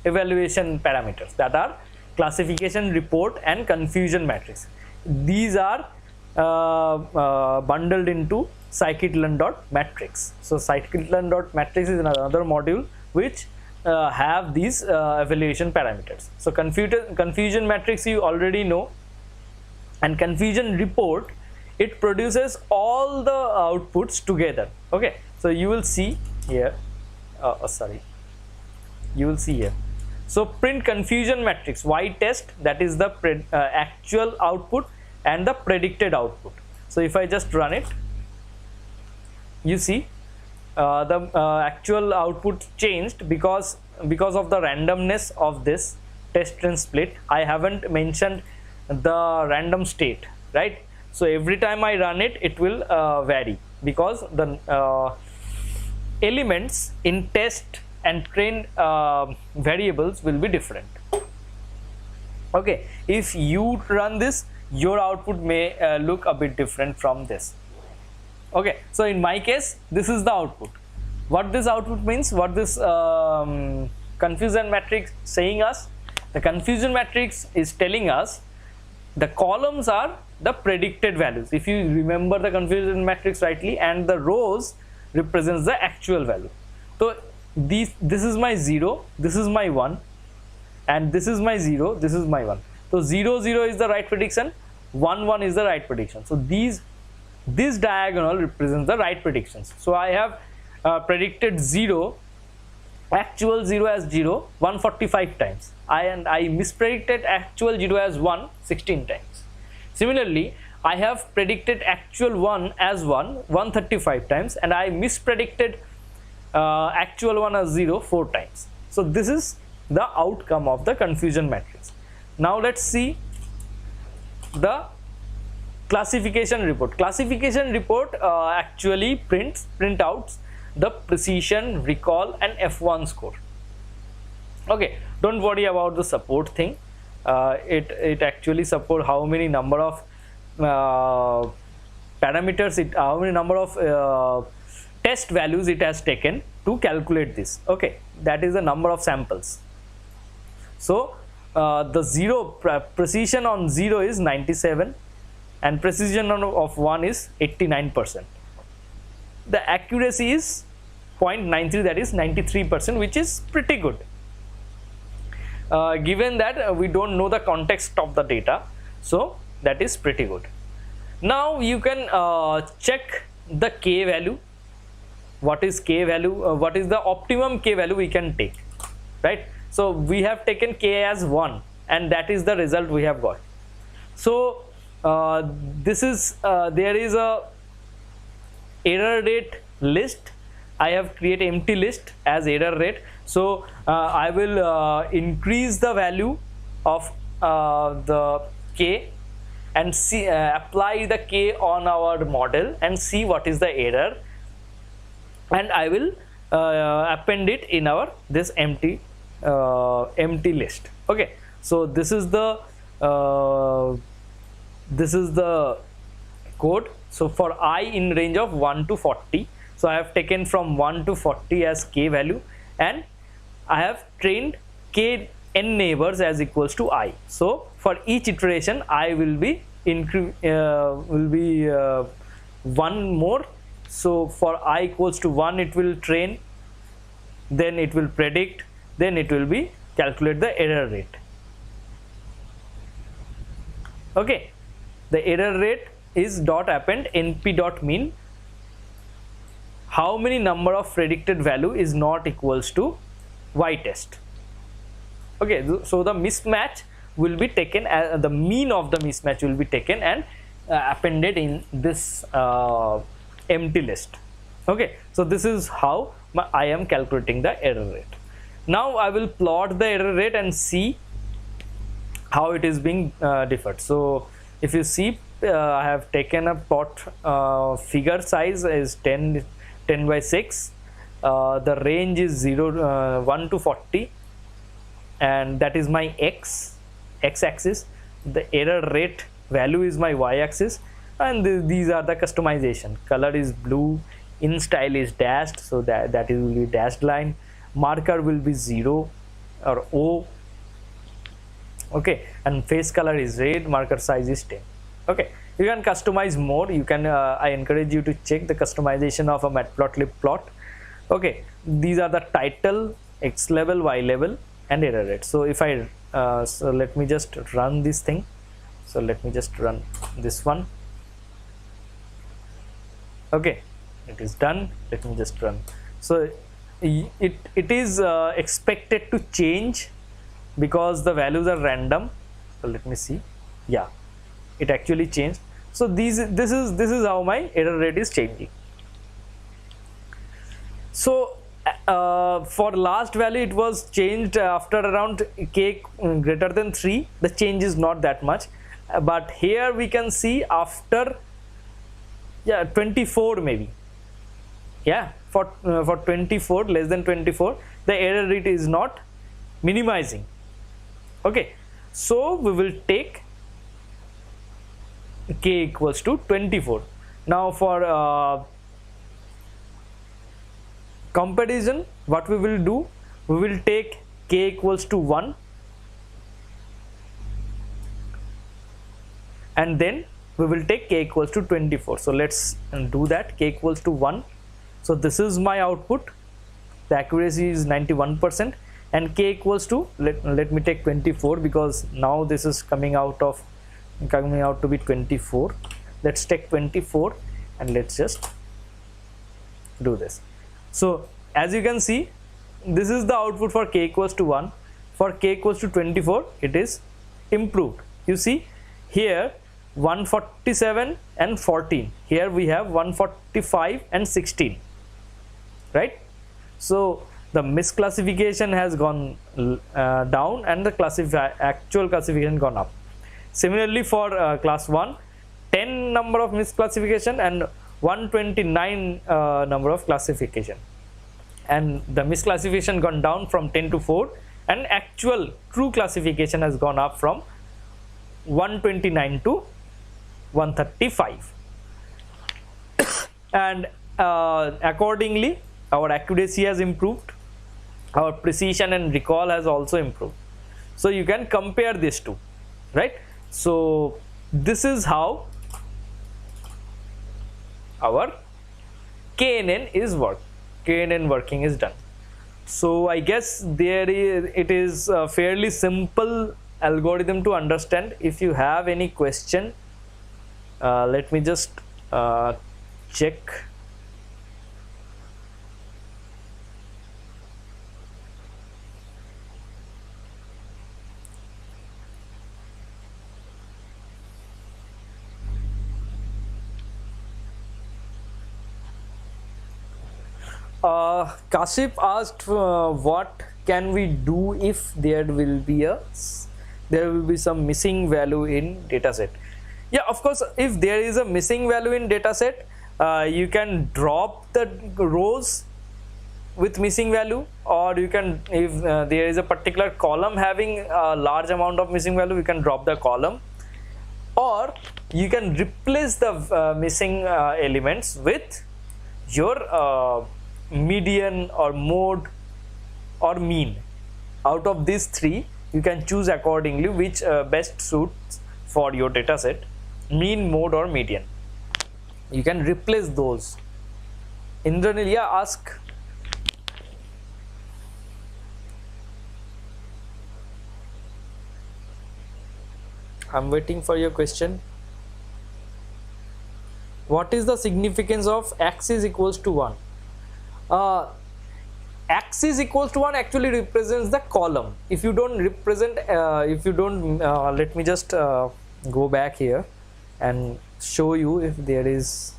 evaluation parameters, that are classification report and confusion matrix. These are bundled into scikit-learn.matrix. So scikit-learn.matrix is another module which have these evaluation parameters. So confusion matrix you already know, and confusion report, it produces all the outputs together. Okay, so you will see here, you will see here. So print confusion matrix y test, that is the actual output and the predicted output. So if I just run it, you see the actual output changed because of the randomness of this test and split. I haven't mentioned the random state, right? So every time I run it, it will vary because the elements in test and train variables will be different. Okay, if you run this, your output may look a bit different from this. Okay, so in my case, this is the output. What this output means, what this confusion matrix saying us, the confusion matrix is telling us the columns are the predicted values, if you remember the confusion matrix rightly, and the rows represents the actual value. So this is my 0, this is my 1, and this is my 0, this is my 1. So 0 0 is the right prediction, 1 1 is the right prediction. So this diagonal represents the right predictions. So I have predicted 0, actual 0 as 0 145 times, I mispredicted actual 0 as 1 16 times. Similarly, I have predicted actual 1 as 1 135 times, and I mispredicted actual 1 as 0 4 times. So this is the outcome of the confusion matrix. Now let's see the classification report. Classification report actually prints out the precision, recall, and F1 score. Okay, don't worry about the support thing. It actually support how many number of parameters, how many number of test values it has taken to calculate this. Okay, that is the number of samples. So the precision on 0 is 97 and precision of 1 is 89%. The accuracy is 0.93, that is 93%, which is pretty good. Given that we don't know the context of the data, so that is pretty good. Now you can check the k value. What is k value? What is the optimum k value we can take, right? So we have taken k as 1 and that is the result we have got. So this is there is a error rate list. I have created empty list as error rate. So I will increase the value of the k and see apply the k on our model and see what is the error, and I will append it in our this empty list. Okay, so this is the code. So for I in range of 1 to 40, so I have taken from 1 to 40 as k value, and I have trained k n neighbors as equals to I. So for each iteration I will be one more. So for I equals to 1 it will train, then it will predict, then it will be calculate the error rate. Okay, the error rate is dot append np dot mean how many number of predicted value is not equals to y test. Okay, so the mismatch will be taken, the mean of the mismatch will be taken and appended in this empty list. Okay, so this is how I am calculating the error rate. Now I will plot the error rate and see how it is being differed. So if you see, I have taken a plot, figure size is 10 by 6, the range is 1 to 40, and that is my x axis, the error rate value is my y axis, and these are the customization. Color is blue, in style is dashed, so that will be dashed line, marker will be 0 or O. Okay, and face color is red, marker size is 10. Okay, you can customize more. You can I encourage you to check the customization of a matplotlib plot. Okay, these are the title, x level, y level, and error rate. So if I so let me just run this thing. So let me just run this one. Okay, it is done. Let me just run. So it is expected to change because the values are random. So let me see. Yeah, it actually changed. So this is how my error rate is changing. So for last value it was changed after around k greater than 3. The change is not that much, but here we can see after 24 maybe. Yeah, for 24, less than 24, the error rate is not minimizing. Okay, so we will take k equals to 24. Now for comparison, what we will do, we will take k equals to 1, and then we will take k equals to 24. So let's do that. K equals to 1. So this is my output. The accuracy is 91%, and k equals to, let me take 24 because now this is coming out to be 24. Let's take 24 and let's just do this. So as you can see, this is the output for k equals to 1. For k equals to 24, it is improved. You see here 147 and 14. Here we have 145 and 16. Right? So the misclassification has gone down and the actual classification gone up. Similarly for class 1, 10 number of misclassification and 129 number of classification, and the misclassification gone down from 10 to 4, and actual true classification has gone up from 129 to 135. And accordingly our accuracy has improved, our precision and recall has also improved. So you can compare these two, right? So this is how our KNN working is done. So I guess it is a fairly simple algorithm to understand. If you have any question, let me just check. Kasif asked what can we do if there will be some missing value in dataset. Yeah, of course, if there is a missing value in dataset, you can drop the rows with missing value, or you can, if there is a particular column having a large amount of missing value, you can drop the column. or you can replace the missing elements with your median or mode or mean. Out of these three, you can choose accordingly which best suits for your data set, mean, mode or median. You can replace those. Indranil, yeah, ask. I'm waiting for your question. What is the significance of x is equals to 1? X is equals to 1 actually represents the column. If you don't represent, let me just go back here and show you if there is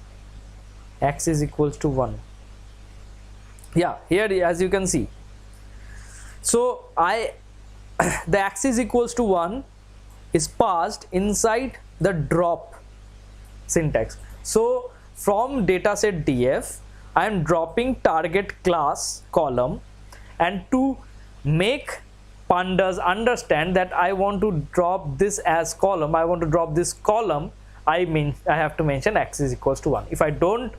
x is equals to 1. Yeah, here as you can see. So the x is equals to 1 is passed inside the drop syntax. So from dataset df, I am dropping target class column, and to make pandas understand that I want to drop this as column, I want to drop this column, I have to mention x is equals to 1. If I don't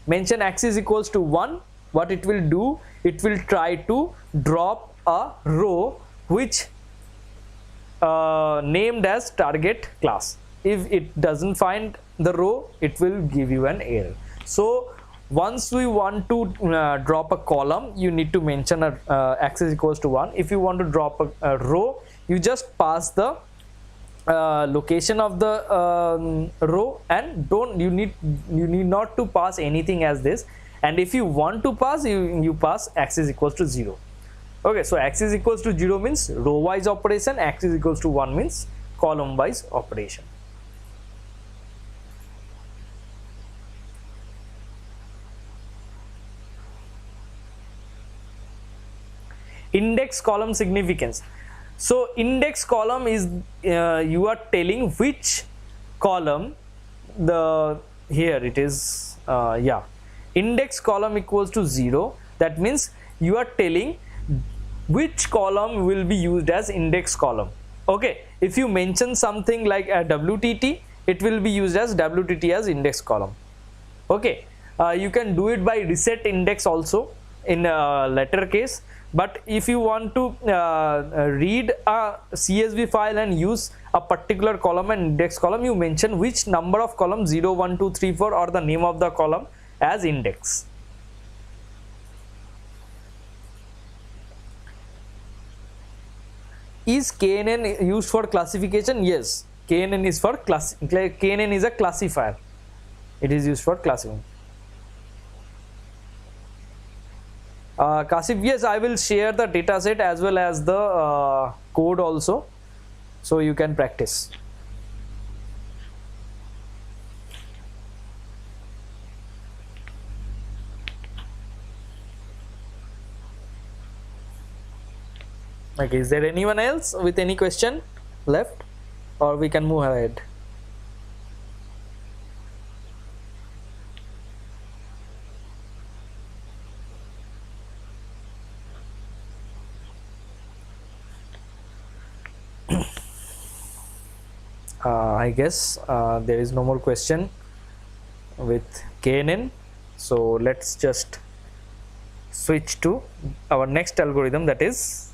mention x is equals to 1, what it will do, it will try to drop a row which named as target class. If it doesn't find the row, it will give you an error. So once we want to drop a column, you need to mention x is equals to 1. If you want to drop a row, you just pass the location of the row, and you need not to pass anything as this. And if you want to pass, you pass x is equals to 0. Okay, so x is equals to 0 means row wise operation, x is equals to 1 means column wise operation. Index column significance. So index column is you are telling which column here it is index column equals to 0. That means you are telling which column will be used as index column. Okay, if you mention something like a WTT, it will be used as WTT as index column. Okay, you can do it by reset index also in a letter case. But if you want to read a CSV file and use a particular column and index column, you mention which number of column 0, 1, 2, 3, 4 or the name of the column as index. Is KNN used for classification? Yes, KNN is for KNN is a classifier. It is used for classifying. Kasif, yes, I will share the dataset as well as the code also, so you can practice. Okay, is there anyone else with any question left, or we can move ahead? I guess there is no more question with KNN, so let's just switch to our next algorithm, that is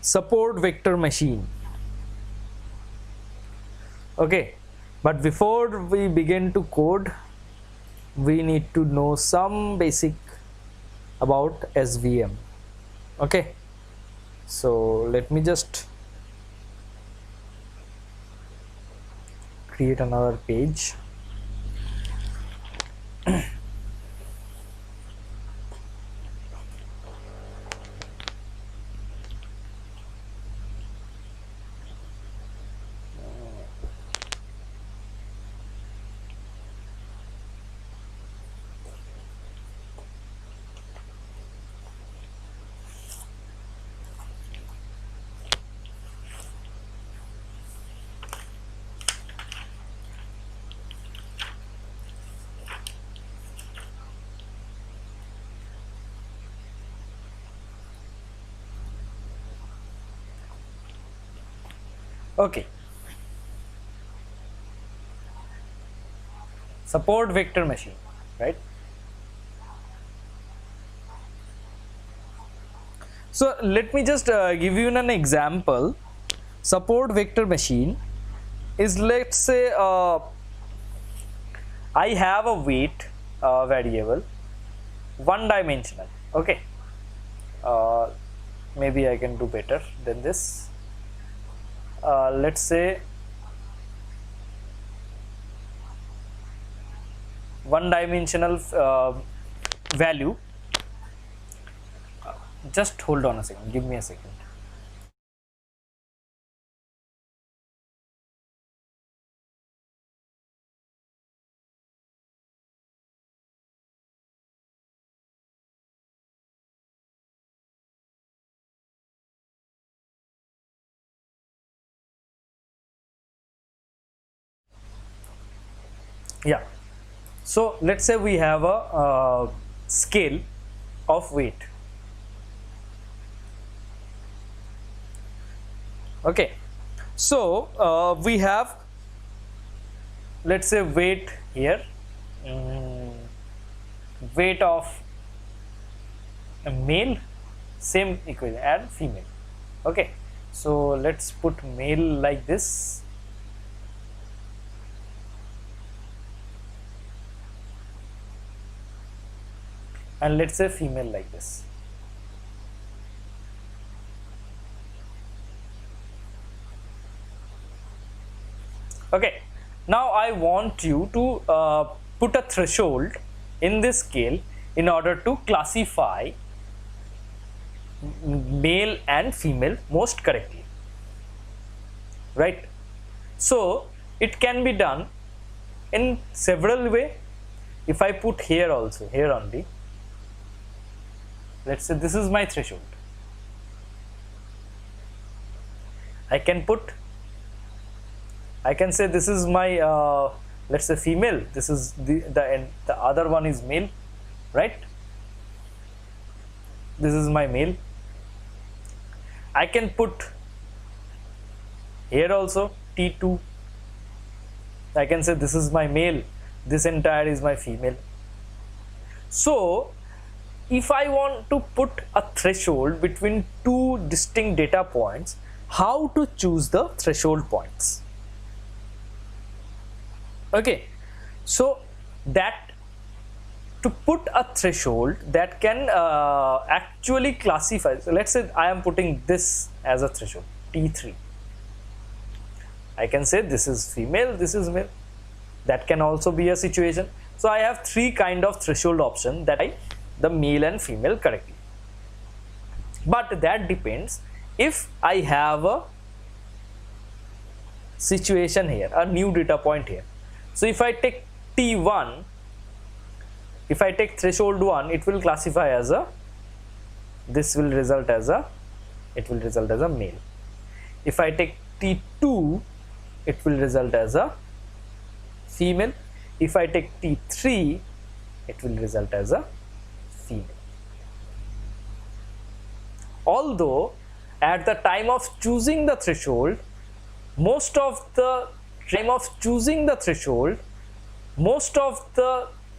support vector machine. Okay, but before we begin to code, we need to know some basic about SVM. Okay, so let me just create another page. Okay, support vector machine, right? So let me just give you an example. Support vector machine is, let's say, I have a weight variable, one dimensional. Okay, uh, maybe I can do better than this. Let's say one dimensional value. Just hold on a second, give me a second. Yeah, so let's say we have a scale of weight. Okay, so we have, let's say, weight here, weight of a male, same equation, and female. Okay, so let's put male like this, and let's say female like this. Okay, now I want you to put a threshold in this scale in order to classify male and female most correctly, right? So it can be done in several ways. If I put here also, here only, let's say this is my threshold, I can say this is my let's say female, this is the other one is male, right? This is my male. I can put here also T2. I can say this is my male, this entire is my female. So if I want to put a threshold between two distinct data points, how to choose the threshold points? Okay, so that to put a threshold that can actually classify. So let's say I am putting this as a threshold, T3. I can say this is female, this is male. That can also be a situation. So I have three kind of threshold option that I the male and female correctly. But that depends if I have a situation here, a new data point here. So if I take T1, if I take threshold 1, it will classify as a, this will result as a, it will result as a male. If I take T2, it will result as a female. If I take T3, it will result as a female. Although at the time of choosing the threshold, most of the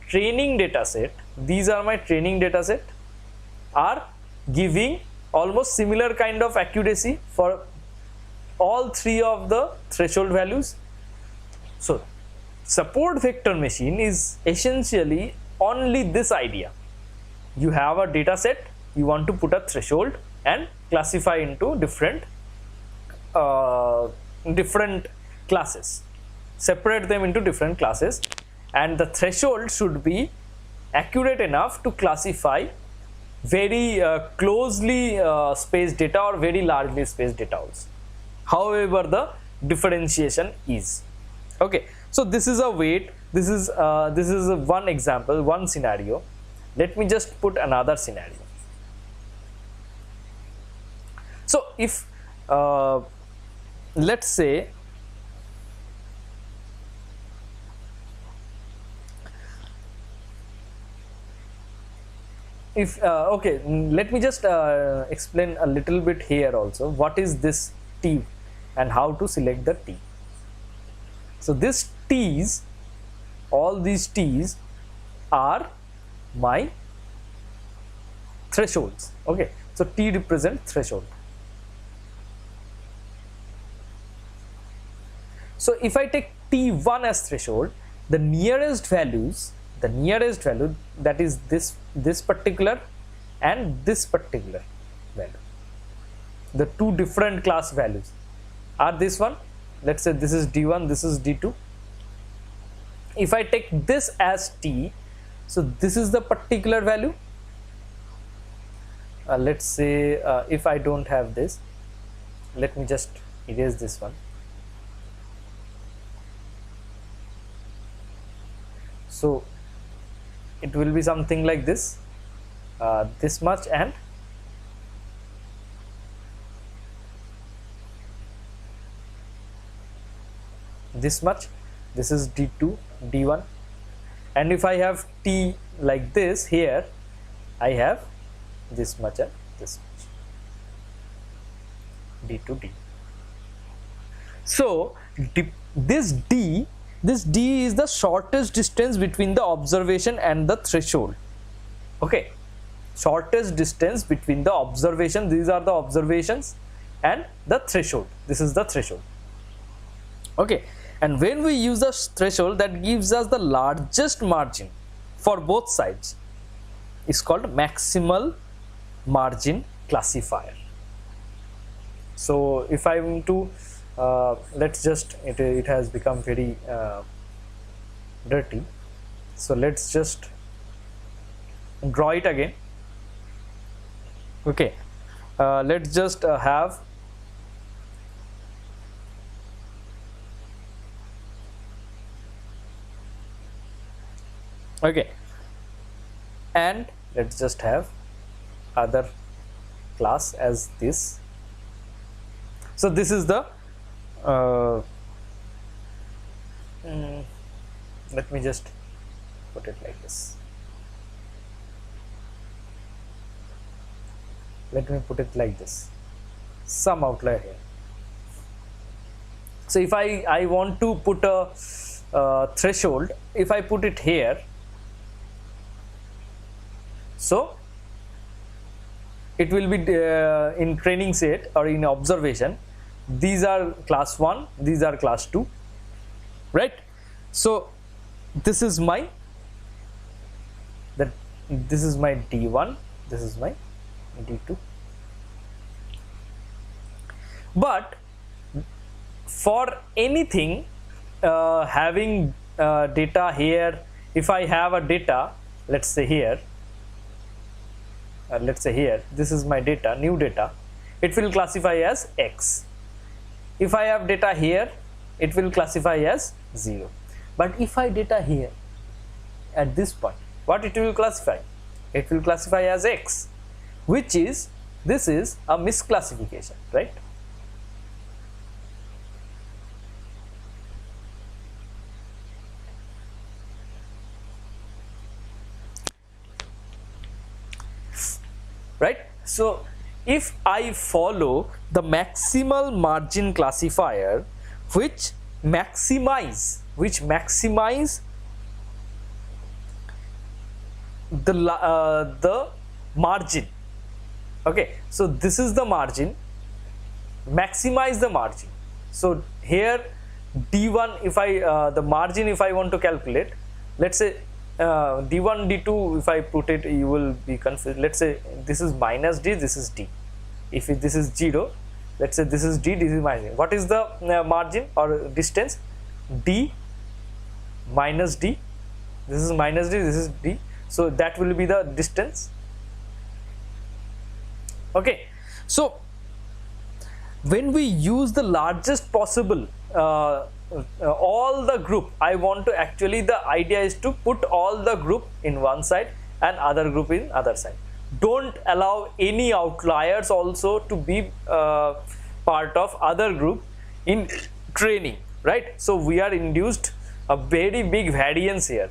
training data set, these are my training data set, are giving almost similar kind of accuracy for all three of the threshold values. So support vector machine is essentially only this idea. You have a data set, you want to put a threshold and classify into different classes, separate them into different classes, and the threshold should be accurate enough to classify very closely spaced data or very largely spaced data also, however the differentiation is. Okay, so this is a weight, this is one example, one scenario. Let me just put another scenario. So if let's say if okay, let me just explain a little bit here also. What is this T? and how to select the t. So this t's, all these t's are my thresholds. Okay, so t represent threshold. So if I take t1 as threshold, the nearest value that is this particular and this particular value, the two different class values are this one. Let's say this is d1, this is d2. If I take this as t, so this is the particular value. Let's say if I don't have this, let me just erase this one. So it will be something like this, this much and this much. This is d2, d1, and if I have t like this, here I have this much and this much, d2, d. So this d is the shortest distance between the observation and the threshold. Okay, shortest distance between the observation, these are the observations, and the threshold, this is the threshold. Okay, and when we use the threshold, that gives us the largest margin for both sides. It's called maximal margin classifier. So if I am to let's just, it has become very dirty, so let's just draw it again. Okay, let's just have okay, and let's just have other class as this. So this is the let me just put it like this. Let me put it like this, some outlier here. So if I want to put a threshold, if I put it here, so it will be in training set or in observation, these are class 1, these are class 2, right? So this is my this is my d1, this is my d2. But for anything having data here, if I have a data, let's say here, this is my data, new data, it will classify as x. If I have data here, it will classify as 0. But if I data here at this point, what it will classify? It will classify as x, which is, this is a misclassification, right? Right? So if I follow the maximal margin classifier, which maximize the margin. Okay, so this is the margin, maximize the margin. So here d1, if I the margin, if I want to calculate, let's say d1, d2, if I put it, you will be confused. Let's say this is minus d, this is d. If this is 0, let's say this is d, this is minus d. What is the margin or distance? D minus d. This is minus d, this is d. So that will be the distance. Okay, so when we use the largest possible all the group, I want to actually, the idea is to put all the group in one side and other group in other side. Don't allow any outliers also to be part of other group in training, right? So we are induced a very big variance here.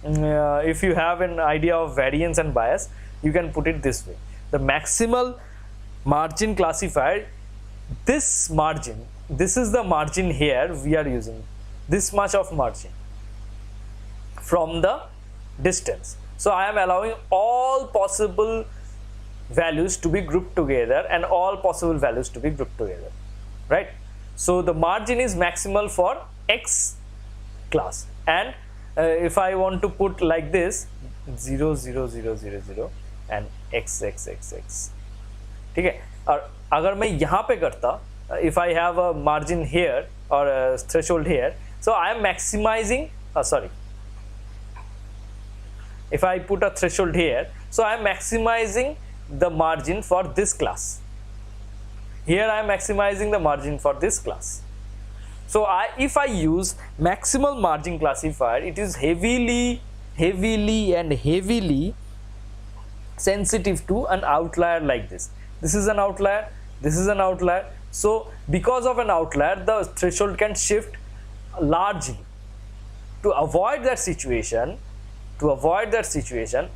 If you have an idea of variance and bias, you can put it this way. The maximal margin classifier this margin, this is the margin here we are using, this much of margin from the distance. So I am allowing all possible values to be grouped together and all possible values to be grouped together, right? So the margin is maximal for X class, and if I want to put like this 0 0 0 0 0 and x x x x, ठीक है. और अगर मैं यहाँ पे करता, if I have a margin here or a threshold here, so I am maximizing, sorry, if I put a threshold here, so I am maximizing the margin for this class. Here I am maximizing the margin for this class. So if I use maximal margin classifier, it is heavily sensitive to an outlier like this. This is an outlier, this is an outlier. So because of an outlier, the threshold can shift largely. To avoid that situation,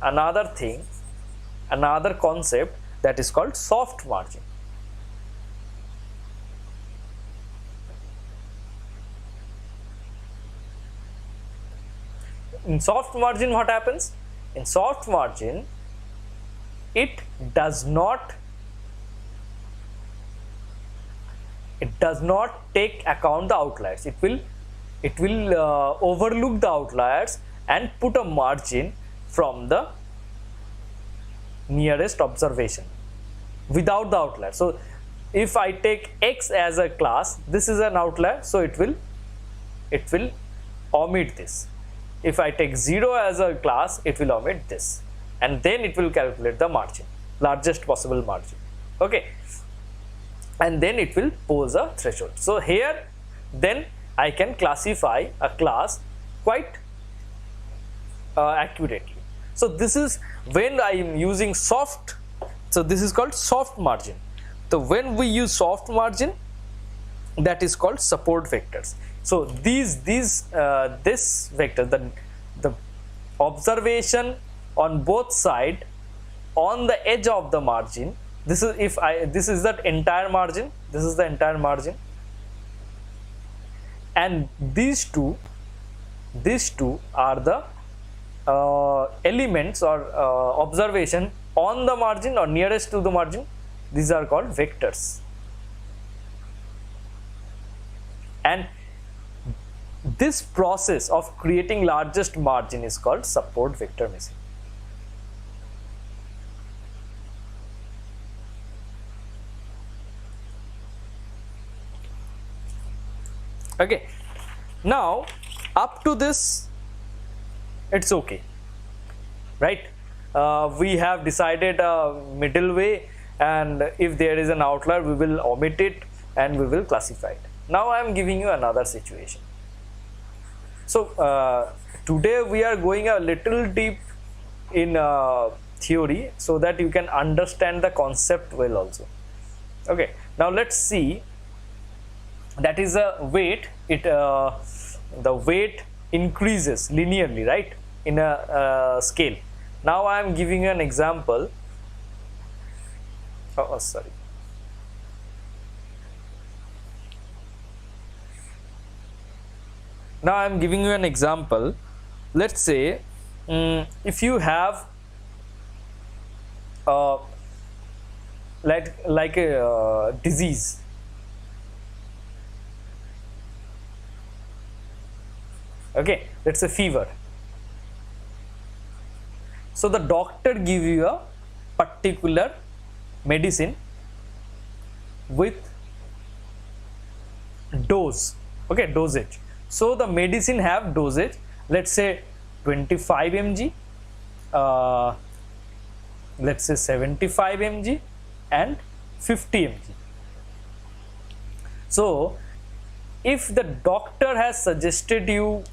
another thing, another concept that is called soft margin. In soft margin, what happens? In soft margin, it does not take account the outliers. It will overlook the outliers and put a margin from the nearest observation without the outlier. So if I take X as a class, this is an outlier, so it will omit this. If I take 0 as a class, it will omit this, and then it will calculate the margin, largest possible margin, okay, and then it will pose a threshold. So here then I can classify a class quite accurately. So this is when I am using soft, so this is called soft margin. So when we use soft margin, that is called support vectors. So this vector, the observation on both sides on the edge of the margin, this is that entire margin, this is the entire margin, and these two are the elements or observation on the margin or nearest to the margin. These are called vectors, and this process of creating largest margin is called support vector meshing. Okay, now up to this it's okay, right? We have decided a middle way, and if there is an outlier, we will omit it and we will classify it. Now I am giving you another situation. So today we are going a little deep in theory so that you can understand the concept well also. Okay, now let's see. That is a weight. The weight increases linearly, right, in a scale. Now I am giving you an example. Sorry. Now I am giving you an example. Let's say if you have like a disease. Okay, let's say fever. So the doctor give you a particular medicine with dose, okay, dosage. So the medicine have dosage, let's say 25 mg, let's say 75 mg and 50 mg. So if the doctor has suggested you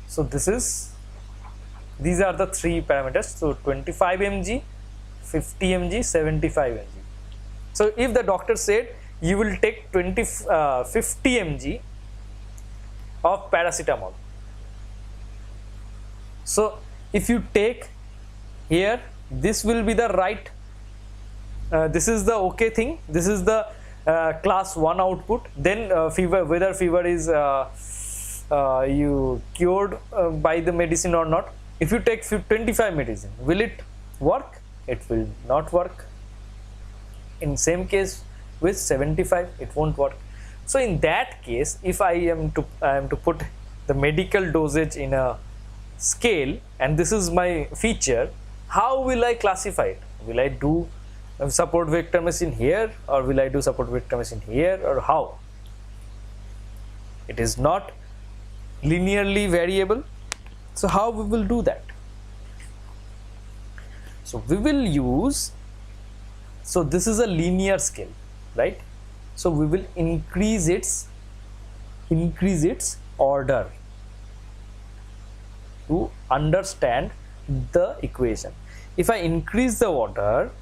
so these are the three parameters. So 25 mg, 50 mg, 75 mg. So if the doctor said you will take 50 mg of paracetamol. So if you take here, this will be the right, this is the okay thing, this is the class 1 output. Then fever, whether fever is you cured by the medicine or not. If you take 25 medicine, will it work? It will not work. In same case with 75, it won't work. So in that case, if I am to put the medical dosage in a scale, and this is my feature, how will I classify it? Will I do support vector machine here, or will I do support vector machine here, or how? It is not linearly variable. So how we will do that? So we will use, so this is a linear scale, right? So we will increase its order to understand the equation. If I increase the order,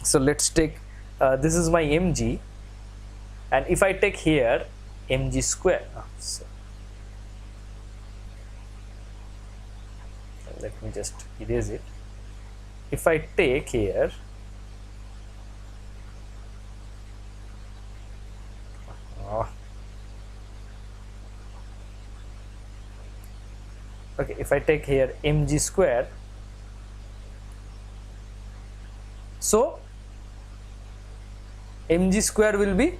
so let's take this is my mg, and if I take here mg square, so let me just erase it. If I take here okay, if I take here mg square, so mg square will be,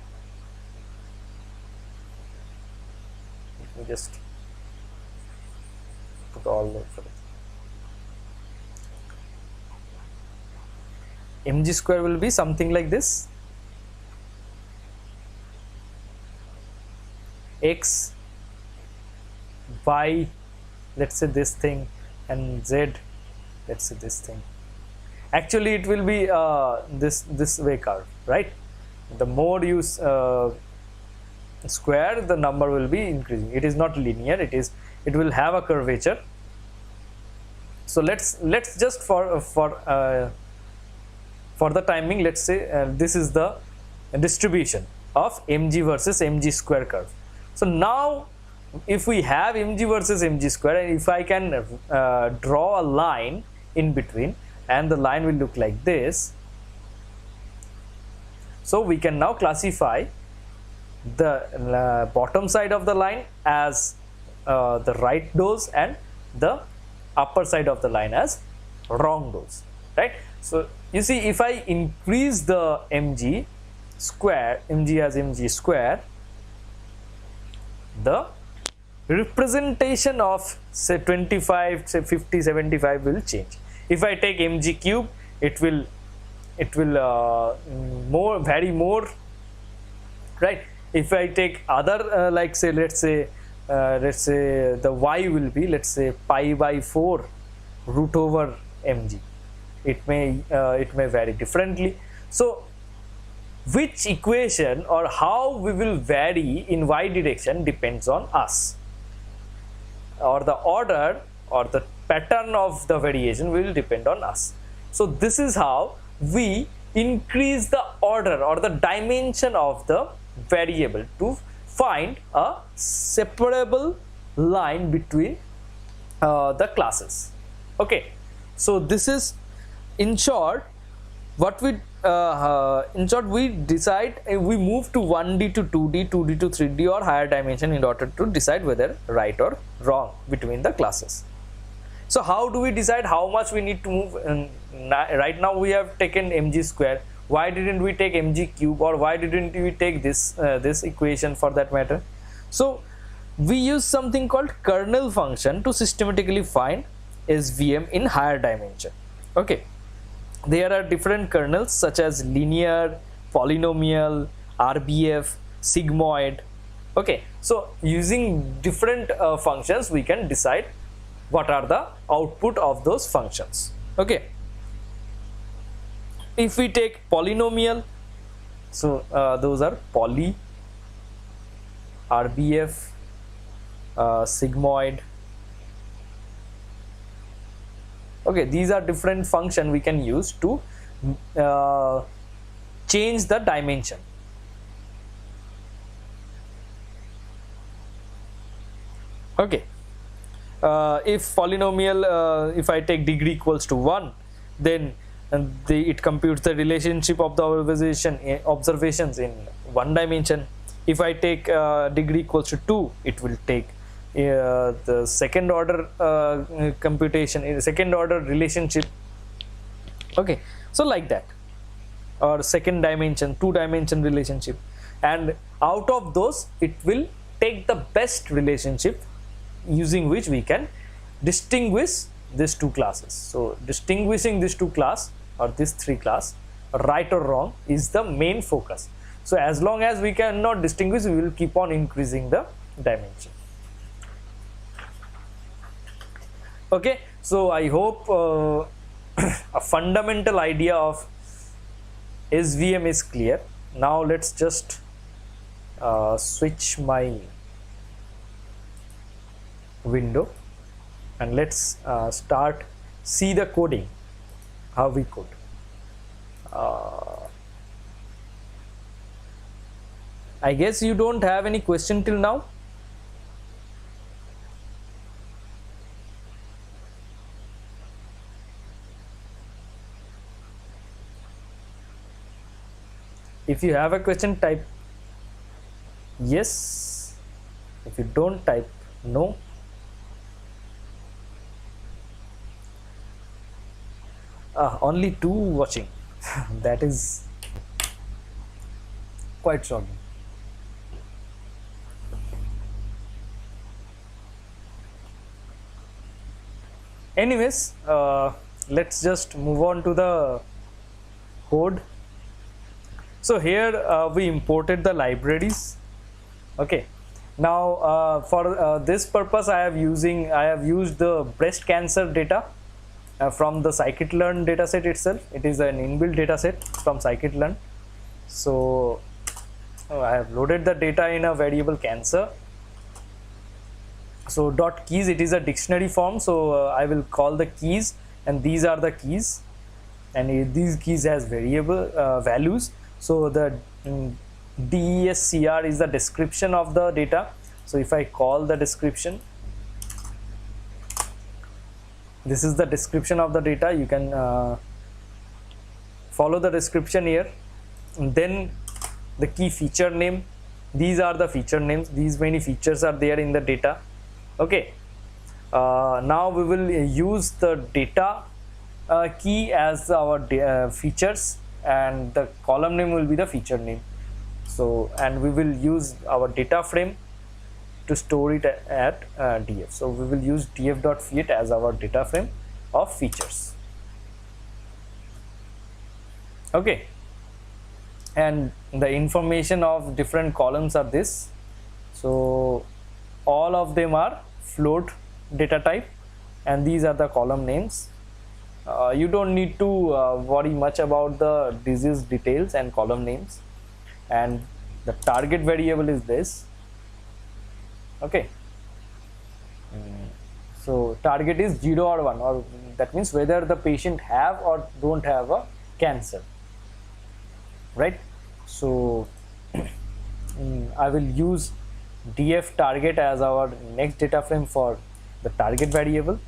let me just put all the mg square will be something like this, x, y, let's say this thing, and z, let's say this thing. Actually it will be this way curve, right? The more you square, the number will be increasing. It is not linear, it will have a curvature. So let's just for the timing, let's say this is the distribution of mg versus mg square curve. So now if we have mg versus mg square, and if I can draw a line in between, and the line will look like this, so we can now classify the bottom side of the line as the right dose, and the upper side of the line as wrong dose, right? So you see, if I increase the mg square, mg as mg square, the representation of say 25, say 50, 75 will change. If I take mg cube, it will vary more, right? If I take other like say let's say the y will be, let's say pi by 4 root over mg, it may vary differently. So which equation or how we will vary in y direction depends on us, or the order or the pattern of the variation will depend on us. So this is how we increase the order or the dimension of the variable to find a separable line between the classes. Okay, so this is in short what we we decide, we move to 1D to 2D, 2D to 3D or higher dimension in order to decide whether right or wrong between the classes. So how do we decide how much we need to move? Right now we have taken mg square. Why didn't we take mg cube, or why didn't we take this this equation for that matter? So we use something called kernel function to systematically find SVM in higher dimension. Okay, there are different kernels such as linear, polynomial, RBF, sigmoid. Okay, so using different functions we can decide what are the output of those functions. Okay, if we take polynomial, so those are poly, RBF, sigmoid. Okay, these are different functions we can use to change the dimension. Okay, if polynomial, if I take degree equals to 1, then it computes the relationship of the observations in one dimension. If I take degree equals to 2, it will take the second order computation in second order relationship. Okay, so like that, or second dimension, 2-dimension relationship, and out of those it will take the best relationship using which we can distinguish these two classes. So distinguishing these two class or these three class, right or wrong, is the main focus. So as long as we cannot distinguish, we will keep on increasing the dimension. Okay, so I hope a fundamental idea of SVM is clear. Now let's just switch my window and let's start see the coding, how we code. I guess you don't have any question till now. If you have a question, type yes. If you don't, type no. Only 2 watching. That is quite shocking. Anyways, let's just move on to the code. So here we imported the libraries. Okay, now for this purpose I have used the breast cancer data from the scikit-learn dataset itself. It is an inbuilt dataset from scikit-learn. So I have loaded the data in a variable cancer. So dot keys, it is a dictionary form, so I will call the keys, and these are the keys, and these keys has variable values. So the DESCR is the description of the data. So if I call the description, this is the description of the data. You can follow the description here. And then the key feature name, these are the feature names. These many features are there in the data. Okay, now we will use the data key as our features, and the column name will be the feature name. So, and we will use our data frame to store it at df. So we will use df.fiat as our data frame of features. Okay, and the information of different columns are this. So all of them are float data type, and these are the column names. You don't need to worry much about the disease details and column names. And the target variable is this. Okay, so target is 0 or 1, or that means whether the patient have or don't have a cancer, right? So I will use df target as our next data frame for the target variable.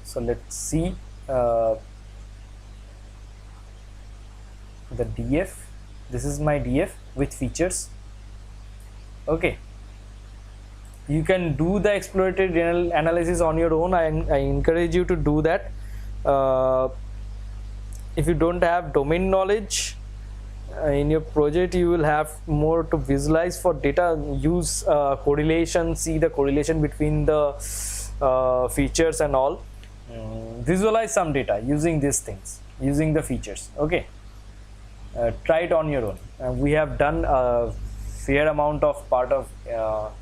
So let's see the df. This is my df with features. Okay, you can do the exploratory analysis on your own. I encourage you to do that. If you don't have domain knowledge in your project, you will have more to visualize for data. Use correlation, see the correlation between the features and all. Visualize some data using these things, using the features. Okay, try it on your own. We have done a fair amount of part of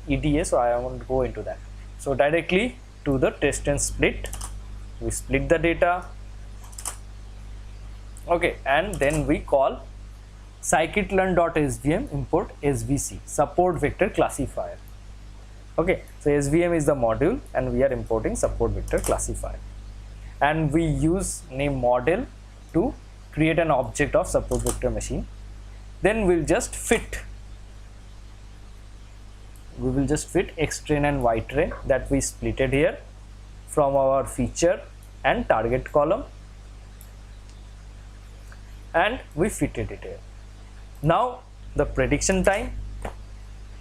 EDA, so I won't go into that. So directly to the test and split, we split the data. Okay, and then we call scikit-learn.svm import svc, support vector classifier. Okay, so svm is the module and we are importing support vector classifier, and we use name model to create an object of support vector machine. Then we'll just fit we will just fit X train and Y train that we splitted here from our feature and target column, and we fitted it here. Now the prediction time,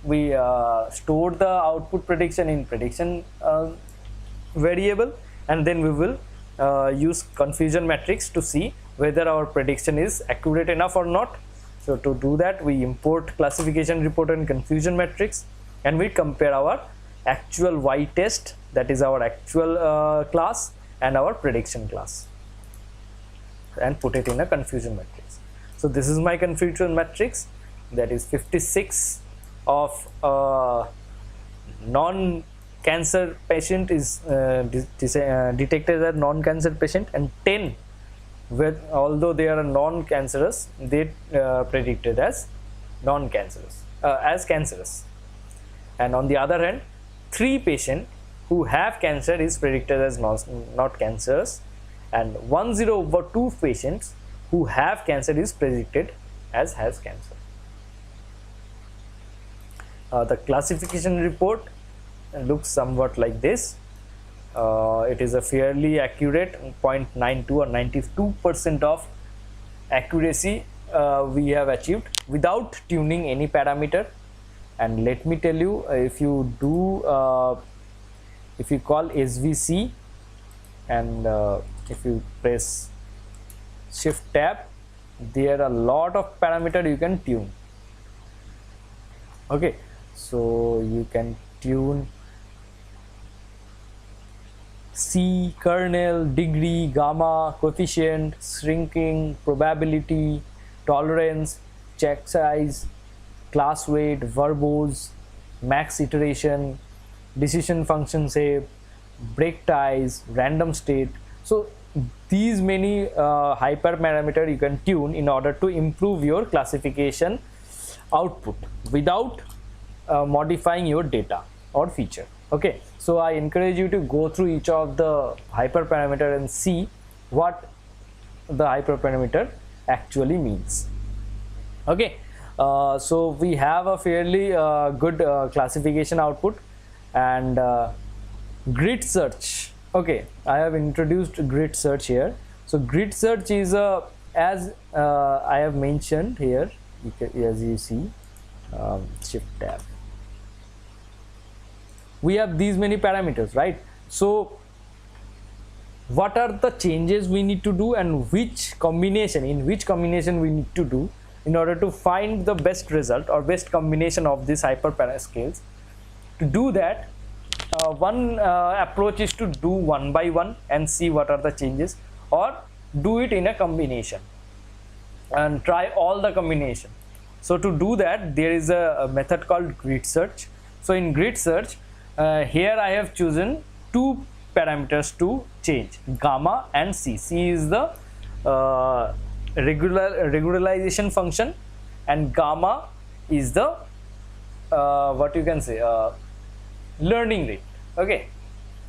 we stored the output prediction in prediction variable, and then we will use confusion matrix to see whether our prediction is accurate enough or not. So to do that, we import classification report and confusion matrix, and we compare our actual Y test, that is our actual class, and our prediction class, and put it in a confusion matrix. So this is my confusion matrix, that is 56 of non-cancer patient is detected as non-cancer patient, and 10 with, although they are non-cancerous, they predicted as non-cancerous, as cancerous. And on the other hand, 3 patients who have cancer is predicted as not cancerous, and 1/2 patients who have cancer is predicted as has cancer. The classification report looks somewhat like this. It is a fairly accurate 0.92 or 92% of accuracy we have achieved without tuning any parameter. And let me tell you, if you do if you call SVC and if you press shift tab, there are a lot of parameter you can tune. Okay, so you can tune C, kernel, degree, gamma, coefficient, shrinking, probability, tolerance, check size, class weight, verbose, max iteration, decision function shape, break ties, random state. So these many hyperparameter you can tune in order to improve your classification output without modifying your data or feature. Okay, so I encourage you to go through each of the hyperparameter and see what the hyperparameter actually means. Okay, so we have a fairly good classification output. And grid search. Okay, I have introduced grid search here. So grid search is as I have mentioned here, as you see, shift tab, we have these many parameters, right? So what are the changes we need to do, and which combination we need to do in order to find the best result or best combination of these hyperparameter scales? To do that, one approach is to do one by one and see what are the changes, or do it in a combination and try all the combination. So to do that, there is a method called grid search. So in grid search, here I have chosen 2 parameters to change, gamma and C. C is the regularization function, and gamma is the what you can say, learning rate. Okay,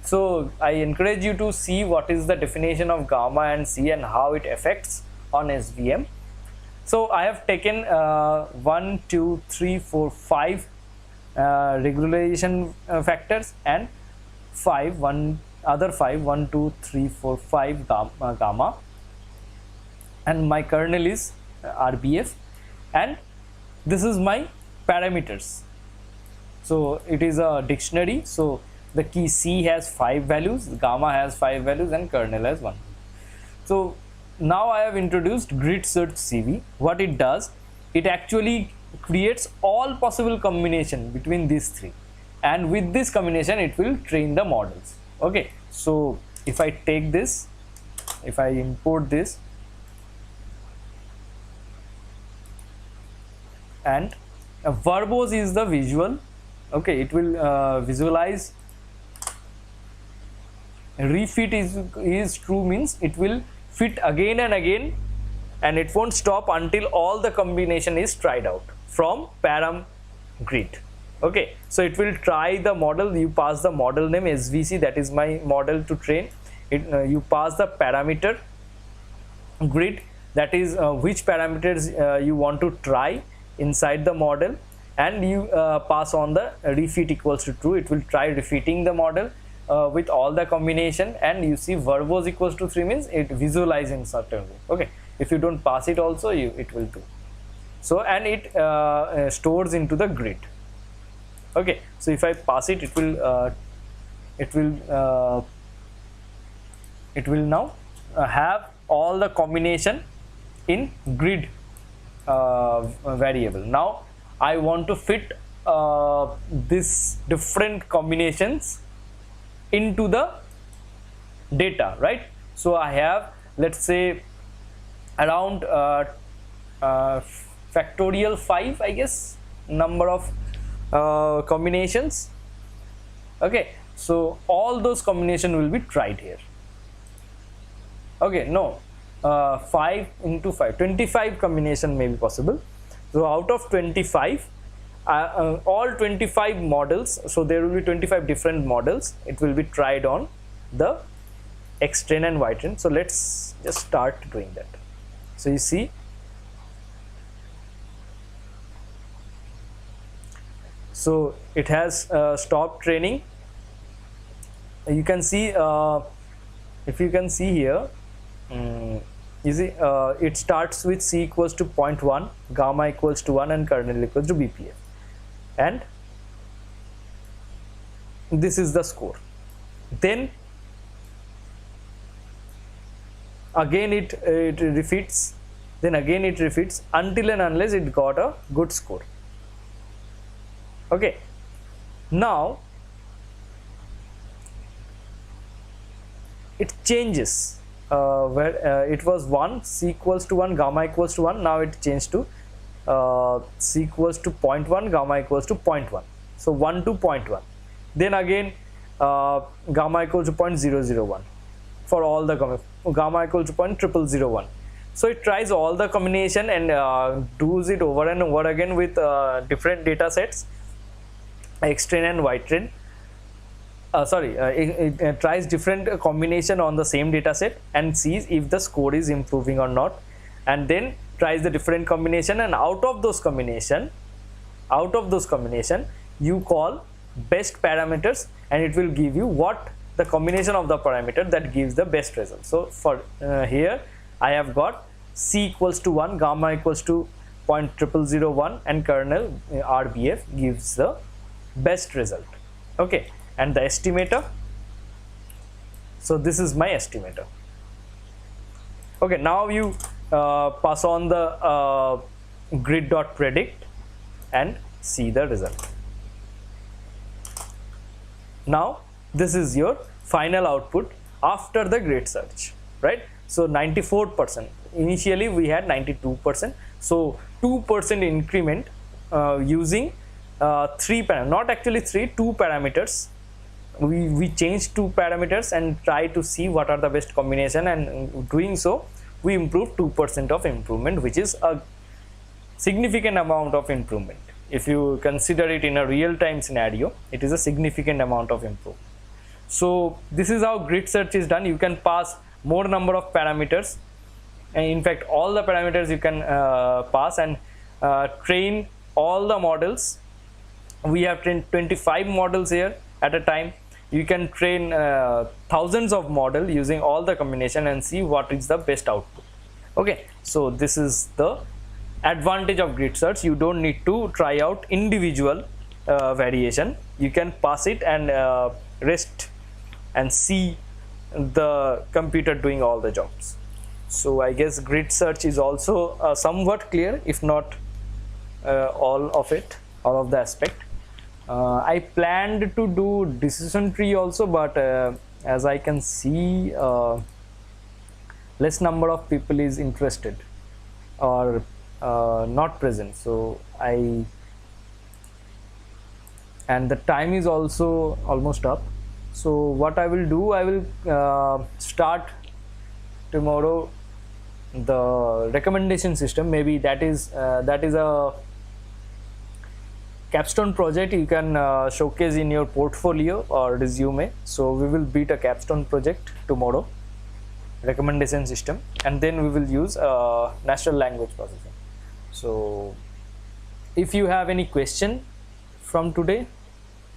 so I encourage you to see what is the definition of gamma and C and how it affects on SVM. So I have taken 1, 2, 3, 4, 5 regularization factors, and 1, 2, 3, 4, 5 gamma, and my kernel is RBF, and this is my parameters. So it is a dictionary. So the key C has 5 values, gamma has 5 values, and kernel has 1. So now I have introduced grid search CV. What it does, it actually creates all possible combination between these 3, and with this combination it will train the models. Okay, so if I take this, if I import this, and verbose is the visual. Okay, it will visualize. Refit is true, means it will fit again and again, and it won't stop until all the combination is tried out from param grid. Okay, so it will try the model. You pass the model name SVC, that is my model to train it. You pass the parameter grid, that is which parameters you want to try inside the model. and you pass on the refit equals to true. It will try refitting the model with all the combination, and you see verbose equals to 3 means it visualize in certain way. Okay, if you don't pass it also, it will do so, and it stores into the grid. Okay, so if I pass it, it will now have all the combination in grid variable. Now I want to fit this different combinations into the data, right? So I have, let's say, around factorial 5, I guess, number of combinations. Okay, so all those combination will be tried here. Okay, no, 5 into 5, 25 combination may be possible. So out of 25, all 25 models, so there will be 25 different models, it will be tried on the X train and Y train. So let's just start doing that. So you see, so it has stopped training. You can see, if you can see here, you see it starts with C equals to 0.1, gamma equals to 1, and kernel equals to BPF, and this is the score. Then again it refits, then again it refits until and unless it got a good score. Okay, now it changes, where it was 1, C equals to 1, gamma equals to 1, now it changed to C equals to 0.1, gamma equals to 0.1, so 1 to 0.1. Then again gamma equals to 0.001 for all the gamma equals to 0.0001. So it tries all the combination and does it over and over again with different data sets, X train and Y train. It tries different combination on the same data set and sees if the score is improving or not, and then tries the different combination, and out of those combination you call best parameters, and it will give you what the combination of the parameter that gives the best result. So for here I have got C equals to 1, gamma equals to 0.0001, and kernel RBF gives the best result. Okay, and the estimator, so this is my estimator. Okay, now you pass on the grid.predict and see the result. Now this is your final output after the grid search, right? So 94%, initially we had 92%, so 2% increment using 3 parameters, not actually 3, 2 parameters. We changed 2 parameters and try to see what are the best combination, and doing so we improved 2% of improvement, which is a significant amount of improvement. If you consider it in a real-time scenario, it is a significant amount of improvement. So this is how grid search is done. You can pass more number of parameters, and in fact all the parameters you can pass, and train all the models. We have trained 25 models here at a time. You can train thousands of models using all the combination and see what is the best output. Okay, so this is the advantage of grid search. You don't need to try out individual variation. You can pass it and rest and see the computer doing all the jobs. So I guess grid search is also somewhat clear, if not all of the aspect. I planned to do decision tree also, but as I can see, less number of people is interested or not present. So and the time is also almost up. So what I will do, I will start tomorrow the recommendation system. Maybe that is a capstone project you can showcase in your portfolio or resume. So we will build a capstone project tomorrow, recommendation system, and then we will use natural language processing. So if you have any question from today,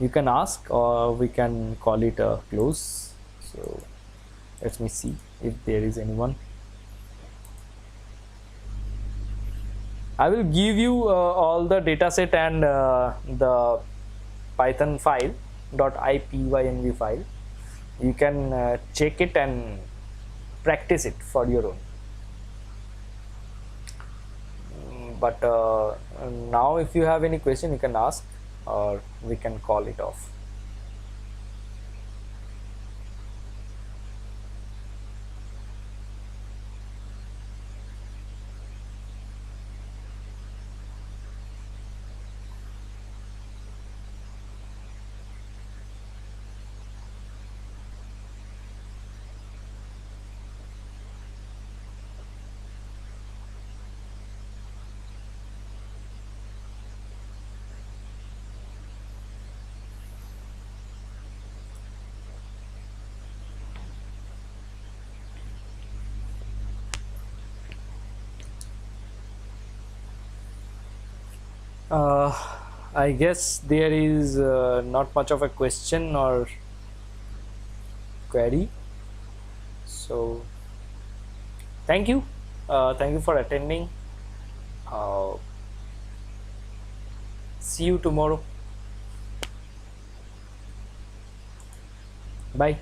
you can ask, or we can call it a close. So let me see if there is anyone. I will give you all the dataset and the Python file .ipynb file. You can check it and practice it for your own. But now if you have any question, you can ask, or we can call it off. uh, I guess there is not much of a question or query. So thank you for attending. uh, See you tomorrow. Bye.